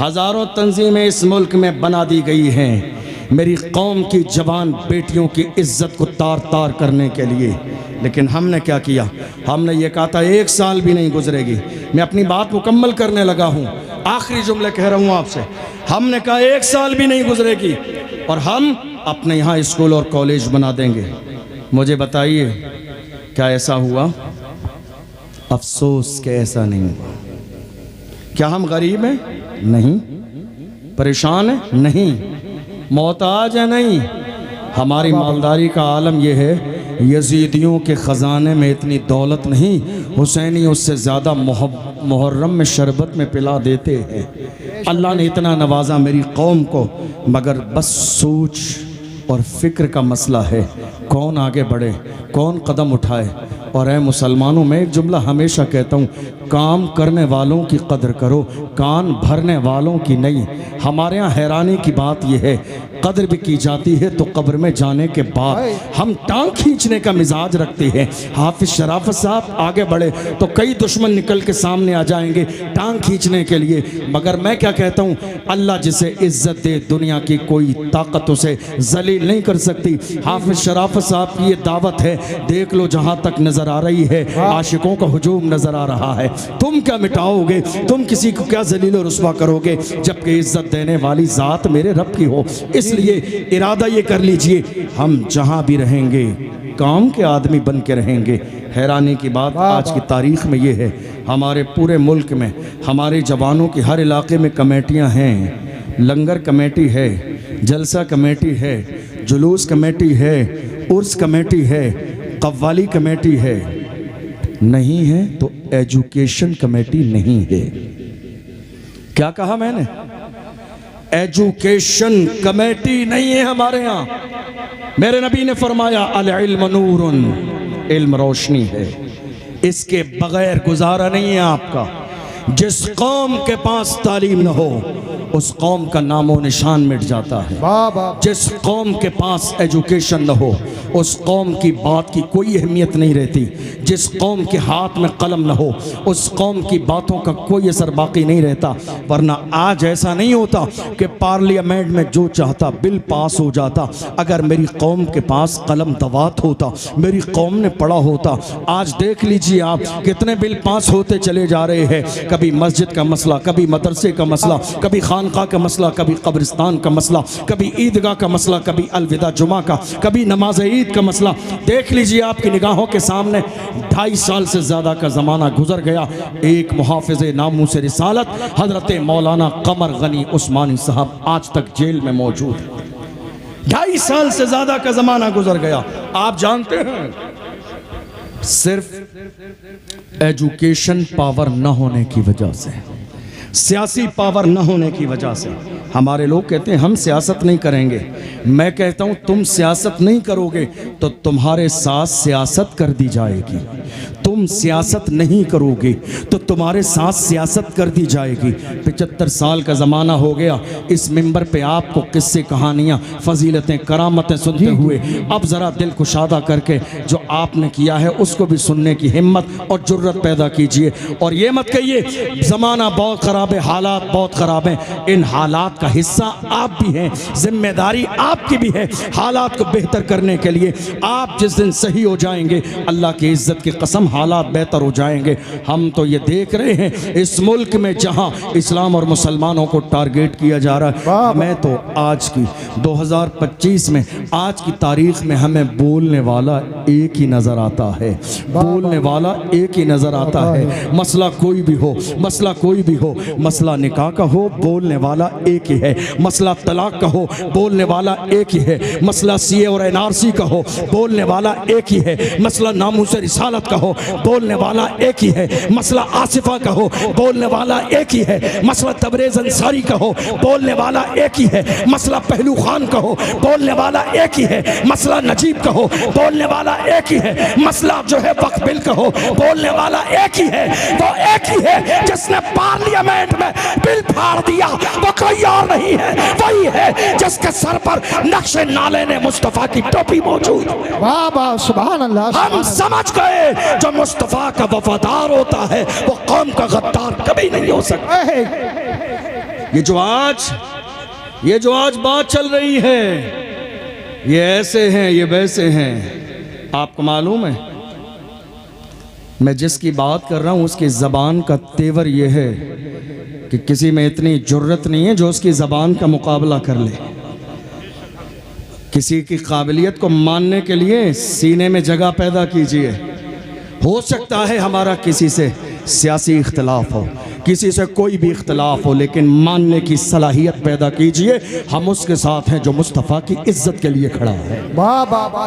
Speaker 1: हज़ारों तंजीमें इस मुल्क में बना दी गई हैं मेरी कौम की जवान बेटियों की इज्जत को तार तार करने के लिए। लेकिन हमने क्या किया? हमने ये कहा था 1 साल भी नहीं गुजरेगी। मैं अपनी बात मुकम्मल करने लगा हूँ, आखिरी जुमले कह रहा हूँ आपसे। हमने कहा 1 साल भी नहीं गुजरेगी और हम अपने यहाँ स्कूल और कॉलेज बना देंगे। मुझे बताइए क्या ऐसा हुआ? अफसोस कि ऐसा नहीं हुआ। क्या हम गरीब हैं? नहीं। परेशान हैं? नहीं। मोहताज है? नहीं। हमारी मालदारी का आलम यह है, यजीदियों के ख़जाने में इतनी दौलत नहीं, हुसैनी उससे ज़्यादा मुहर्रम में शरबत में पिला देते हैं। अल्लाह ने इतना नवाजा मेरी कौम को, मगर बस सोच और फ़िक्र का मसला है, कौन आगे बढ़े, कौन कदम उठाए। और ऐ मुसलमानों, मैं एक जुमला हमेशा कहता हूँ, काम करने वालों की कदर करो, कान भरने वालों की नहीं। हमारे यहाँ हैरानी की बात यह है, कदर भी की जाती है तो कब्र में जाने के बाद हम टांग खींचने का मिजाज रखते हैं। हाफिज शराफत साहब आगे बढ़े तो कई दुश्मन निकल के सामने आ जाएंगे टांग खींचने के लिए। मगर मैं क्या कहता हूँ, अल्लाह जिसे इज्जत दे दुनिया की कोई ताकत उसे जलील नहीं कर सकती। हाफिज शराफत साहब की ये दावत है, देख लो जहाँ तक नजर आ रही है आशिकों का हुजूम नजर आ रहा है। तुम क्या मिटाओगे, तुम किसी को क्या जलील और रुस्वा करोगे, जबकि इज्जत देने वाली जात मेरे रब की हो। इसलिए इरादा ये कर लीजिए, हम जहां भी रहेंगे काम के आदमी बन के रहेंगे। हैरानी की बात आज की तारीख में ये है, हमारे पूरे मुल्क में हमारे जवानों की हर इलाके में कमेटियां हैं। लंगर कमेटी है, जलसा कमेटी है, जुलूस कमेटी है, उर्स कमेटी है, कव्वाली कमेटी है। नहीं है तो एजुकेशन कमेटी नहीं है। क्या कहा मैंने? एजुकेशन कमेटी नहीं है हमारे यहाँ। मेरे नबी ने फरमाया अल इल्म नूरुन, इल्म रोशनी है, इसके बगैर गुजारा नहीं है आपका। जिस कौम के पास तालीम न हो उस कौम का नामो निशान मिट जाता है। जिस कौम के पास एजुकेशन न हो उस कौम की बात की कोई अहमियत नहीं रहती। जिस कौम के हाथ में कलम न हो उस कौम की बातों का कोई असर बाकी नहीं रहता। वरना आज ऐसा नहीं होता कि पार्लियामेंट में जो चाहता बिल पास हो जाता। अगर मेरी कौम के पास कलम दवात होता, मेरी कौम ने पढ़ा होता। आज देख लीजिए आप कितने बिल पास होते चले जा रहे हैं। कभी मस्जिद का मसला, कभी मदरसे का मसला, कभी खानका का मसला, कभी कब्रिस्तान का मसला, कभी ईदगाह का मसला, कभी अलविदा जुमा का, कभी नमाज ईद का मसला। देख लीजिए आपकी निगाहों के सामने 2.5 साल से ज़्यादा का ज़माना गुजर गया। एक मुहाफ़िज़ नामूस रिसालत हज़रत मौलाना कमर गनी उस्मानी साहब आज तक जेल में मौजूद हैं। 2.5 साल से ज़्यादा का ज़माना गुजर गया। आप जानते हैं सिर्फ एजुकेशन पावर न होने की वजह से, सियासी पावर न होने की वजह से हमारे लोग कहते हैं हम सियासत नहीं करेंगे। मैं कहता हूं तुम सियासत नहीं करोगे तो तुम्हारे साथ सियासत कर दी जाएगी। तुम सियासत नहीं करोगे तो तुम्हारे साथ सियासत कर दी जाएगी। 75 साल का ज़माना हो गया, इस मिंबर पे आपको किस्से कहानियाँ फजीलतें करामतें सुनते हुए अब ज़रा दिल कुशादा करके जो आपने किया है उसको भी सुनने की हिम्मत और जुर्रत पैदा कीजिए। और ये मत कहिए ज़माना बहुत ख़राब है, हालात बहुत ख़राब हैं। इन हालात का का हिस्सा आप भी हैं, जिम्मेदारी आपकी भी है। हालात को बेहतर करने के लिए आप जिस दिन सही हो जाएंगे, अल्लाह की इज्जत की कसम हालात बेहतर हो जाएंगे। हम तो ये देख रहे हैं इस मुल्क में जहां इस्लाम और मुसलमानों को टारगेट किया जा रहा है, हमें तो आज की 2025 में आज की तारीख में हमें बोलने वाला एक ही नज़र आता है, बोलने वाला एक ही नज़र आता है। मसला कोई भी हो, मसला कोई भी हो, मसला निकाह का हो, बोलने वाला एक ही है। मसला तलाक का हो, बोलने वाला एक ही है। मसला सीए और एनआरसी का हो, बोलने वाला एक ही है। मसला नामूस रिसालत का हो, बोलने वाला एक ही है। मसला आसिफा का हो, बोलने वाला एक ही है। मसला तबरेज़ अंसारी का हो, बोलने वाला एक ही है। मसला पहलू खान का हो, बोलने वाला एक ही है। मसला नजीब का हो, बोलने वाला एक ही है। मसला जो है वक्फ बिल का हो, बोलने वाला एक ही है। वो एक ही है जिसने पार्लियामेंट में बिल फाड़ दिया, वो कोई और नहीं है, वही है जिसके सर पर नक्शे नाले ने मुस्तफा की टोपी मौजूद।
Speaker 4: वाह वाह सुभान अल्लाह।
Speaker 1: हम समझ गए जो मुस्तफा का वफादार होता है वो कौम का गद्दार कभी नहीं हो सकता। ये जो आज बात चल रही है, ये ऐसे हैं, ये वैसे हैं, आपको मालूम है? मैं जिसकी बात कर रहा हूं उसकी ज़बान का तेवर ये है कि किसी में इतनी जुर्रत नहीं है जो उसकी ज़बान का मुकाबला कर ले। किसी की काबिलियत को मानने के लिए सीने में जगह पैदा कीजिए। हो सकता है हमारा किसी से सियासी इख्तलाफ हो, किसी से कोई भी इख्तलाफ हो, लेकिन मानने की सलाहियत पैदा कीजिए। हम उसके साथ हैं जो मुस्तफ़ा की इज्जत के लिए खड़ा है।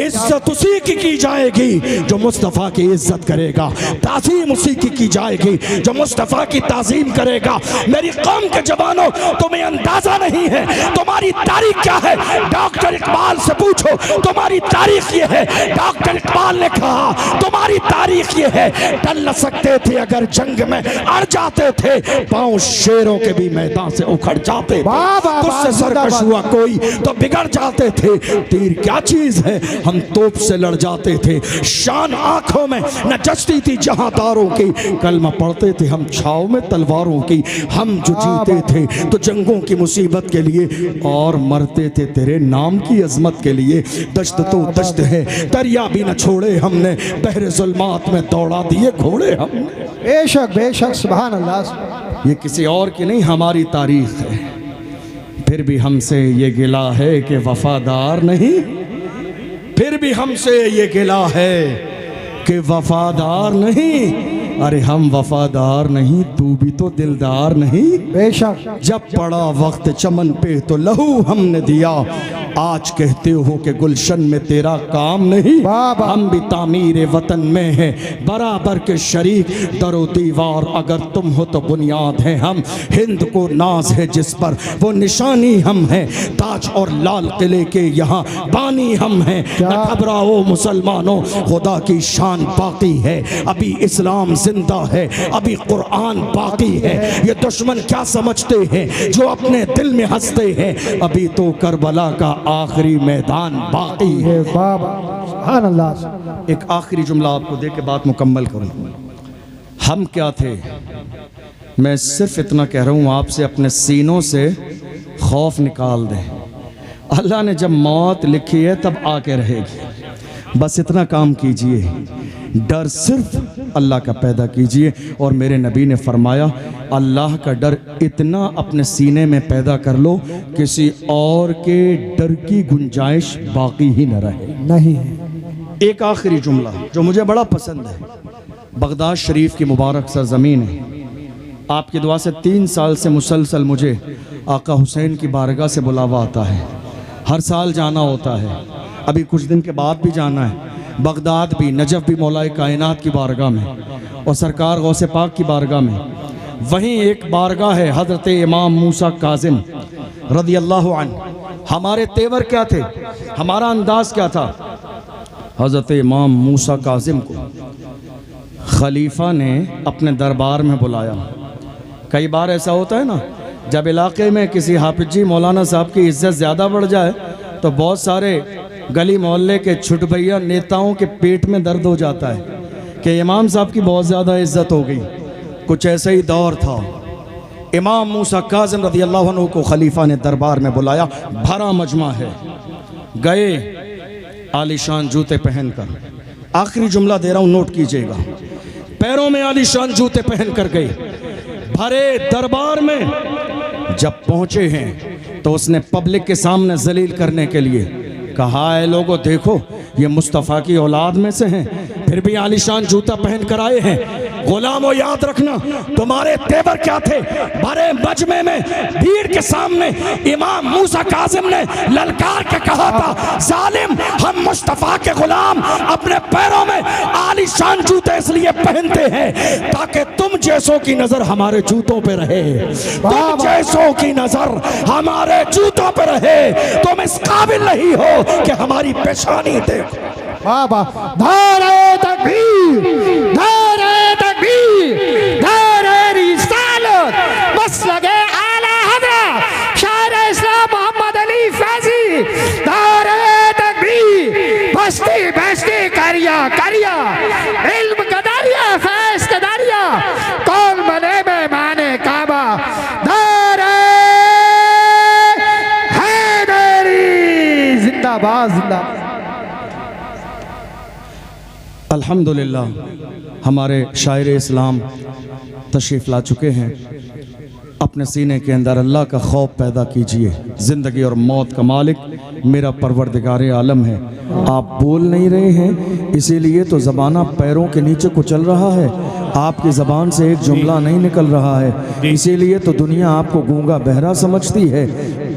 Speaker 1: इज्जत उसी की जाएगी जो मुस्तफ़ा की इज्जत करेगा, ताज़ीम उसी की जाएगी जो मुस्तफ़ा की ताज़ीम करेगा। मेरी कौम के जवानों, तुम्हें अंदाज़ा नहीं है तुम्हारी तारीख क्या है। डॉक्टर इकबाल से पूछो, तुम्हारी तारीख ये है। डॉक्टर इकबाल ने कहा तुम्हारी तारीख ये है, टल न सकते थे अगर जंग में अड़ जाते थे, पांव शेरों के भी मैदान से उखड़ जाते, तुझसे सरकश हुआ कोई तो बिगड़ जाते थे। तीर क्या चीज है, हम तोप से लड़ जाते थे। शान आंखों में न जचती थी जहांदारों की, कलमा पढ़ते थे हम छाव में तलवारों की। हम जो जीते थे तो जंगों की मुसीबत के लिए, और मरते थे तेरे नाम की अजमत के लिए। दश्त तो दश्त है, दरिया भी न छोड़े हमने, बहरे जुल्मात में दौड़ा दिए घोड़े हमने।
Speaker 4: बेशक बेशक सुभान अल्लाह।
Speaker 1: ये किसी और की नहीं, हमारी तारीख है। फिर भी हमसे ये गिला है कि वफादार नहीं, फिर भी हमसे ये गिला है कि वफादार नहीं। अरे हम वफादार नहीं, तू भी तो दिलदार नहीं।
Speaker 4: बेशक
Speaker 1: जब पड़ा वक्त चमन पे तो लहू हमने दिया, आज कहते हो कि गुलशन में तेरा काम नहीं। हम भी तामीर वतन में हैं बराबर के शरीक, दरो दीवार अगर तुम हो तो बुनियाद है हम। हिंद को नाज है जिस पर वो निशानी हम हैं, ताज और लाल किले के यहाँ बानी हम हैं। न घबराओ मुसलमानों, खुदा की शान बाकी है, अभी इस्लाम जिंदा है, अभी कुरान बाकी है। ये दुश्मन क्या समझते हैं जो अपने दिल में हंसते हैं, अभी तो करबला का आखिरी मैदान बाकी है।
Speaker 4: सुभान अल्लाह।
Speaker 1: एक आखिरी जुमला आपको दे के बात मुकम्मल करूं। हम क्या थे, मैं सिर्फ इतना कह रहा हूं आपसे, अपने सीनों से खौफ निकाल दें। अल्लाह ने जब मौत लिखी है तब आके रहेगी, बस इतना काम कीजिए। डर सिर्फ अल्लाह का पैदा कीजिए। और मेरे नबी ने फरमाया अल्लाह का डर इतना अपने सीने में पैदा कर लो, किसी और के डर की गुंजाइश बाकी ही न रहे।
Speaker 4: नहीं।
Speaker 1: एक आखिरी जुमला जो मुझे बड़ा पसंद है, बगदाद शरीफ की मुबारक सरजमीन है, आपकी दुआ से 3 साल से मुसलसल मुझे आका हुसैन की बारगाह से बुलावा आता है। हर साल जाना होता है, अभी कुछ दिन के बाद भी जाना है। बगदाद भी, नजफ भी मौलाए कायनात की बारगाह में, और सरकार गौसे पाक की बारगाह में। वहीं एक बारगाह है हज़रत इमाम मूसा काज़िम रज़ी अल्लाहु अन्हु। हमारे तेवर क्या थे, हमारा अंदाज़ क्या था? हज़रत इमाम मूसा काज़िम को खलीफा ने अपने दरबार में बुलाया। कई बार ऐसा होता है ना, जब इलाके में किसी हाफिज जी मौलाना साहब की इज्जत ज़्यादा बढ़ जाए तो बहुत सारे गली मोहल्ले के छुटभैया नेताओं के पेट में दर्द हो जाता है कि इमाम साहब की बहुत ज़्यादा इज्जत हो गई। कुछ ऐसा ही दौर था। इमाम मूसा काज़िम रज़ी अल्लाह अन्हु को खलीफा ने दरबार में बुलाया, भरा मजमा है। गए आलीशान जूते पहनकर, आखिरी जुमला दे रहा हूँ नोट कीजिएगा, पैरों में आलीशान जूते पहन कर गए भरे दरबार में। जब पहुंचे हैं तो उसने पब्लिक के सामने जलील करने के लिए कहा है, लोगों देखो ये मुस्तफ़ा की औलाद में से हैं, फिर भी आलीशान जूता पहन कर आए हैं। गुलामों याद रखना तुम्हारे तेवर क्या थे। भरे मजमे में भीड़ के सामने इमाम मूसा काज़िम ने ललकार के कहा था, जालिम हम मुस्तफ़ा के गुलाम अपने पैरों में आलीशान जूते इसलिए पहनते हैं ताकि तुम जैसों की नजर हमारे जूतों पे रहे, तुम जैसों की नजर हमारे जूतों पे रहे। तुम इस काबिल नहीं हो कि हमारी पेशानी देखो।
Speaker 4: बाबा नारे तकबीर, नारे तकबीर, नारे रिसालत, मसलके आला हज़रत शायर इस्लाम मोहम्मद अली फैज़ी। नारे तकबीर, बस्ती बस्ती करिया करिया, इल्म कदारिया फैज़ कदारिया, कौन बने मेहमाने काबा। नारे हैदरी जिंदाबाद जिंदाबाद।
Speaker 1: अल्हम्दुलिल्लाह हमारे शायर इस्लाम तशरीफ़ ला चुके हैं। अपने सीने के अंदर अल्लाह का खौफ पैदा कीजिए। ज़िंदगी और मौत का मालिक मेरा परवरदिगार आलम है। आप बोल नहीं रहे हैं, इसीलिए तो ज़बाना पैरों के नीचे कुचल रहा है। आपकी ज़बान से एक जुमला नहीं निकल रहा है, इसीलिए तो दुनिया आपको गूंगा बहरा समझती है।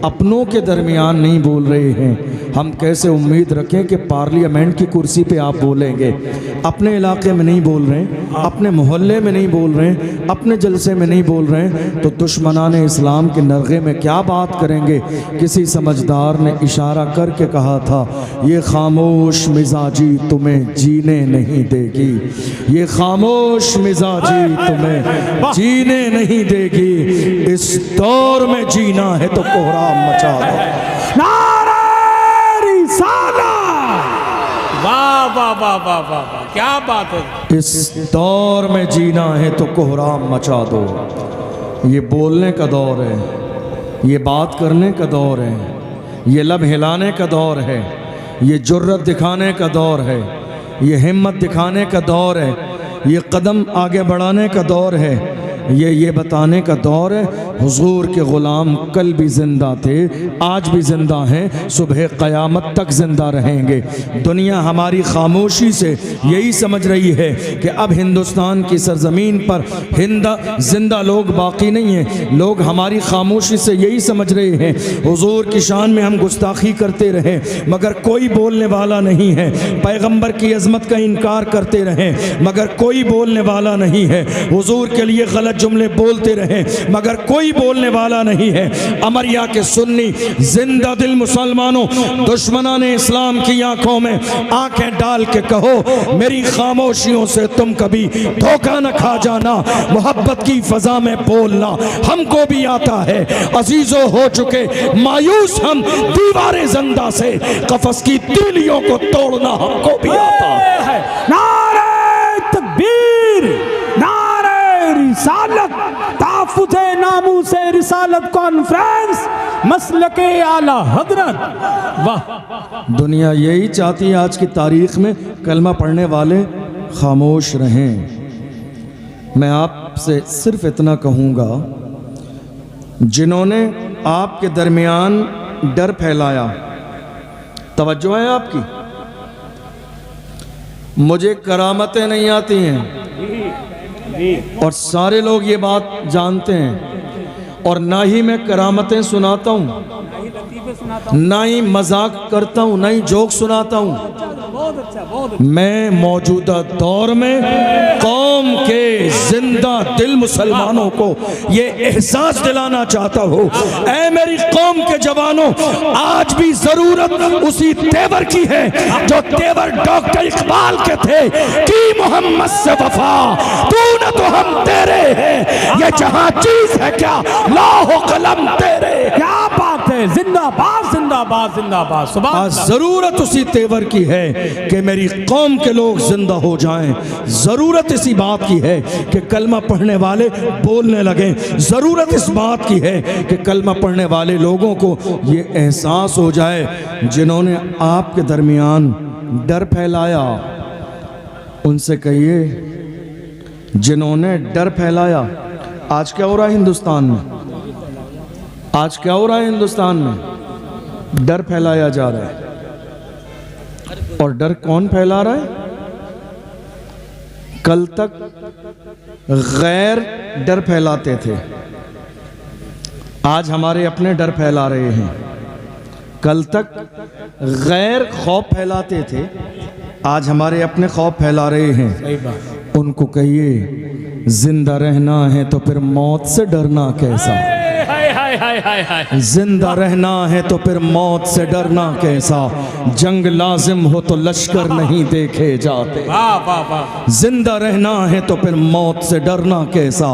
Speaker 1: अपनों के दरमियान नहीं बोल रहे हैं। हम कैसे उम्मीद रखें कि पार्लियामेंट की कुर्सी पे आप बोलेंगे। अपने इलाके में नहीं बोल रहे हैं, अपने मोहल्ले में नहीं बोल रहे हैं, अपने जलसे में नहीं बोल रहे हैं, तो दुश्मनान इस्लाम के नरगे में क्या बात करेंगे। किसी समझदार ने इशारा करके कहा था, ये खामोश मिजाजी तुम्हें जीने नहीं देगी, ये खामोश मिजाजी तुम्हें जीने नहीं देगी। इस दौर में जीना है तो कोहराम मचा दो।
Speaker 5: नारे रिसालत।
Speaker 2: वाह वाह वाह वाह वाह वाह, क्या बात है।
Speaker 1: इस दौर में जीना है तो कोहराम मचा दो। ये बोलने का दौर है, ये बात करने का दौर है, ये लब हिलाने का दौर है, ये जुर्रत दिखाने का दौर है, ये हिम्मत दिखाने का दौर है, ये कदम आगे बढ़ाने का दौर है, ये बताने का दौर है हुजूर के ग़ुलाम कल भी ज़िंदा थे, आज भी ज़िंदा हैं, सुबह क़यामत तक ज़िंदा रहेंगे। दुनिया हमारी खामोशी से यही समझ रही है कि अब हिंदुस्तान की सरज़मीन पर ज़िंदा लोग बाकी नहीं हैं। लोग हमारी खामोशी से यही समझ रहे हैं हुजूर की शान में हम गुस्ताखी करते रहें मगर कोई बोलने वाला नहीं है, पैगम्बर की अज़मत का इनकार करते रहें मगर कोई बोलने वाला नहीं है, हुजूर के लिए गलत जुमले बोलते रहें मगर कोई बोलने वाला नहीं है। अमरिया के सुन्नी जिंदा दिल मुसलमानों, दुश्मनान इस्लाम की आंखों में आंखें डाल के कहो, मेरी खामोशियों से तुम कभी धोखा न खा जाना। मोहब्बत की फजा में बोलना हमको भी आता है, अजीजों हो चुके मायूस हम दीवारे जिंदा से, कफस की तीलियों को तोड़ना हमको भी आता है।
Speaker 5: नारे तकबीर, नारे रिसालत, ताफुज़े नामूसे रिसालत कॉन्फ्रेंस, मसलके आला हज़रत। वाह,
Speaker 1: दुनिया यही चाहती है आज की तारीख में कलमा पढ़ने वाले खामोश रहें। मैं आपसे सिर्फ इतना कहूँगा, जिन्होंने आपके दरमियान डर फैलाया, तवज्जो है आपकी, मुझे करामतें नहीं आती हैं और सारे लोग ये बात जानते हैं, और ना ही मैं करामतें सुनाता हूँ, ना ही मजाक करता हूँ, ना ही जोक सुनाता हूँ। मैं मौजूदा दौर में कौम के जिंदा दिल मुसलमानों को ये एहसास दिलाना चाहता हूँ, ऐ मेरी कौम के जवानों, आज भी जरूरत उसी तेवर की है जो तेवर डॉक्टर इकबाल के थे कि मोहम्मद से वफा तूने तो हम तेरे हैं, ये जहां चीज है क्या लौह कलम तेरे।
Speaker 5: क्या बात है, जिंदाबाद जिंदाबाद।
Speaker 2: जिंदाबाद जिंदाबाद सुभान
Speaker 1: आज
Speaker 2: अल्लाह।
Speaker 1: जरूरत उसी तेवर की है कि मेरी कौम के लोग जिंदा हो जाएं। जरूरत इसी बात की है कि कलमा पढ़ने वाले बोलने लगें। जरूरत इस बात की है कि कलमा पढ़ने वाले लोगों को ये एहसास हो जाए जिन्होंने आपके दरमियान डर फैलाया, उनसे कहिए जिन्होंने डर फैलाया। आज क्या हो रहा है हिंदुस्तान में? आज क्या हो रहा है हिंदुस्तान में? डर फैलाया जा रहा है। और डर कौन फैला रहा है? कल तक गैर डर फैलाते थे, आज हमारे अपने डर फैला रहे हैं। कल तक गैर खौफ फैलाते थे, आज हमारे अपने खौफ फैला रहे हैं।
Speaker 2: सही बात।
Speaker 1: उनको कहिए जिंदा रहना है तो फिर मौत से डरना कैसा?
Speaker 2: हाय हाय हाय हाय हाय।
Speaker 1: जिंदा रहना है तो फिर मौत से डरना कैसा? जंग लाजिम हो तो लश्कर नहीं देखे जाते।
Speaker 2: वाह वाह वाह।
Speaker 1: जिंदा रहना है तो फिर मौत से डरना कैसा?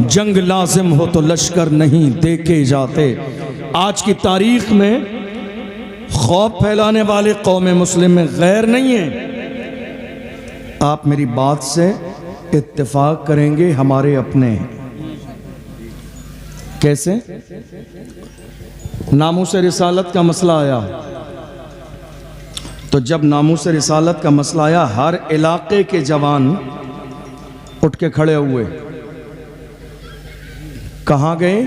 Speaker 1: जंग लाजिम हो तो लश्कर नहीं देखे जाते। आज की तारीख में खौफ फैलाने वाले कौम मुस्लिम में गैर नहीं है। आप मेरी बात से इत्तेफाक करेंगे, हमारे अपने हैं। कैसे? नामूस रिसालत का मसला आया तो जब नामूस रिसालत का मसला आया, हर इलाके के जवान उठ के खड़े हुए। कहां गए?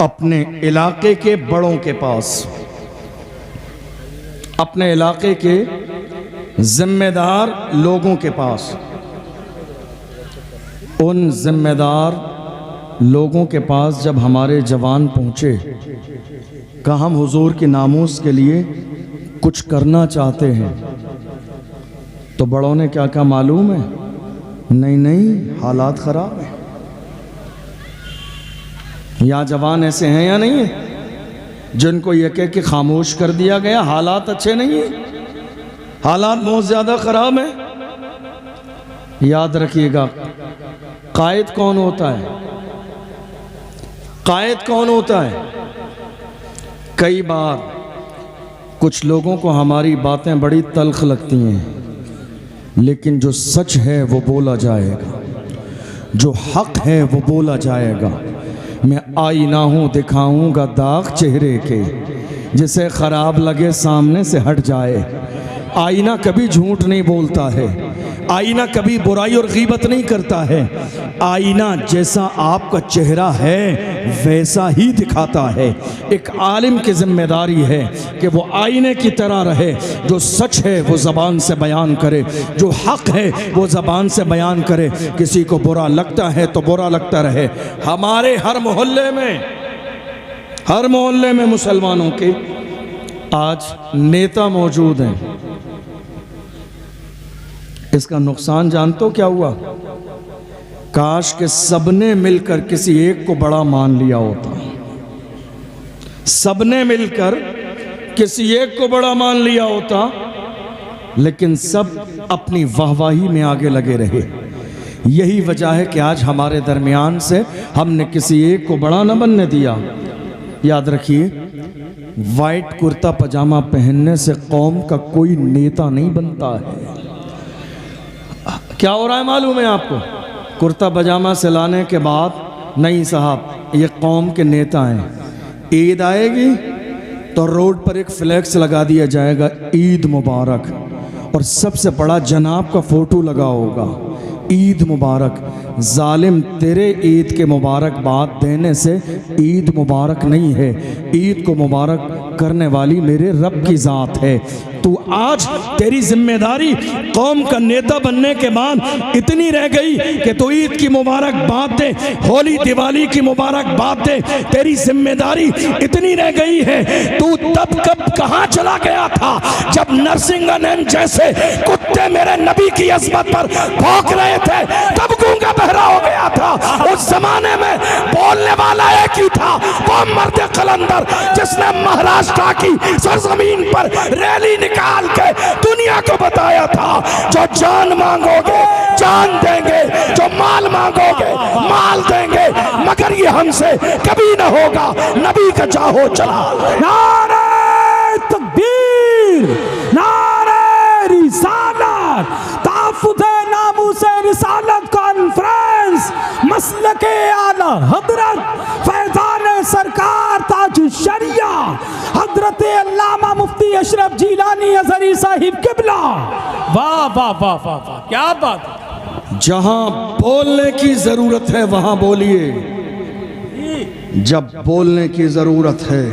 Speaker 1: अपने इलाके के बड़ों के पास, अपने इलाके के जिम्मेदार लोगों के पास। उन जिम्मेदार लोगों के पास जब हमारे जवान पहुंचे, कहा हम हुजूर की नामूस के लिए कुछ करना चाहते हैं। तो बड़ों ने क्या कहा मालूम है? नहीं नहीं, हालात खराब हैं। या जवान ऐसे हैं या नहीं है जिनको यह कह के खामोश कर दिया गया हालात अच्छे नहीं है, हालात बहुत ज्यादा खराब हैं। याद रखिएगा, कायद कौन होता है? कायद कौन होता है? कई बार कुछ लोगों को हमारी बातें बड़ी तल्ख लगती हैं, लेकिन जो सच है वो बोला जाएगा, जो हक है वो बोला जाएगा। मैं आईना हूँ, दिखाऊंगा दाग चेहरे के, जिसे खराब लगे सामने से हट जाए। आईना कभी झूठ नहीं बोलता है, आईना कभी बुराई और गीबत नहीं करता है। आईना जैसा आपका चेहरा है वैसा ही दिखाता है। एक आलिम की जिम्मेदारी है कि वो आईने की तरह रहे। जो सच है वो ज़बान से बयान करे, जो हक है वो ज़बान से बयान करे। किसी को बुरा लगता है तो बुरा लगता रहे। हमारे हर मोहल्ले में मुसलमानों के आज नेता मौजूद हैं। इसका नुकसान जानते हो क्या हुआ? काश के सबने मिलकर किसी एक को बड़ा मान लिया होता, सबने मिलकर किसी एक को बड़ा मान लिया होता, लेकिन सब अपनी वाहवाही में आगे लगे रहे। यही वजह है कि आज हमारे दरमियान से हमने किसी एक को बड़ा न बनने दिया। याद रखिए, वाइट कुर्ता पजामा पहनने से कौम का कोई नेता नहीं बनता है। क्या हो रहा है मालूम है आपको? कुर्ता पजामा सिलाने के बाद नहीं साहब ये कौम के नेता हैं। ईद आएगी तो रोड पर एक फ्लैक्स लगा दिया जाएगा, ईद मुबारक, और सबसे बड़ा जनाब का फोटो लगा होगा, ईद मुबारक। जालिम, तेरे ईद के मुबारकबाद देने से ईद मुबारक नहीं है, ईद को मुबारक करने वाली मेरे रब की ज़ात है। तू आज तेरी जिम्मेदारी कौम का नेता बनने के बाद इतनी रह गई कि तू ईद की मुबारकबाद दे, होली दिवाली की मुबारकबाद दे। तेरी जिम्मेदारी इतनी रह गई है। तू तब कब कहाँ चला गया था जब नरसिंहन जैसे कुत्ते मेरे नबी की अज़मत पर भौंक रहे थे, तब गूंगा बहरा हो गया था। उस जमाने में बोलने वाला एक ही था, वो मर्द कलंदर जिसने महाराष्ट्र की सरजमीन पर रैली निकाल के दुनिया को बताया था, जो जान मांगोगे जान देंगे, जो माल मांगोगे माल देंगे, मगर ये हमसे कभी ना होगा। नबी का चाहो चला।
Speaker 6: नारे तकबीर, नारे रिसालत, ताफुज़े नामूसे रिसालत कॉन्फ्रेंस, मसलके आला हजरत फैजान सरकार ताज शरिया हजरत अल्लामा मुफ्ती अशरफ जीलानी अज़हरी साहिब किबला।
Speaker 2: वाह वाह वाह वाह वाह, क्या बात है।
Speaker 1: जहां बोलने की जरूरत है वहां बोलिए, जब बोलने की जरूरत है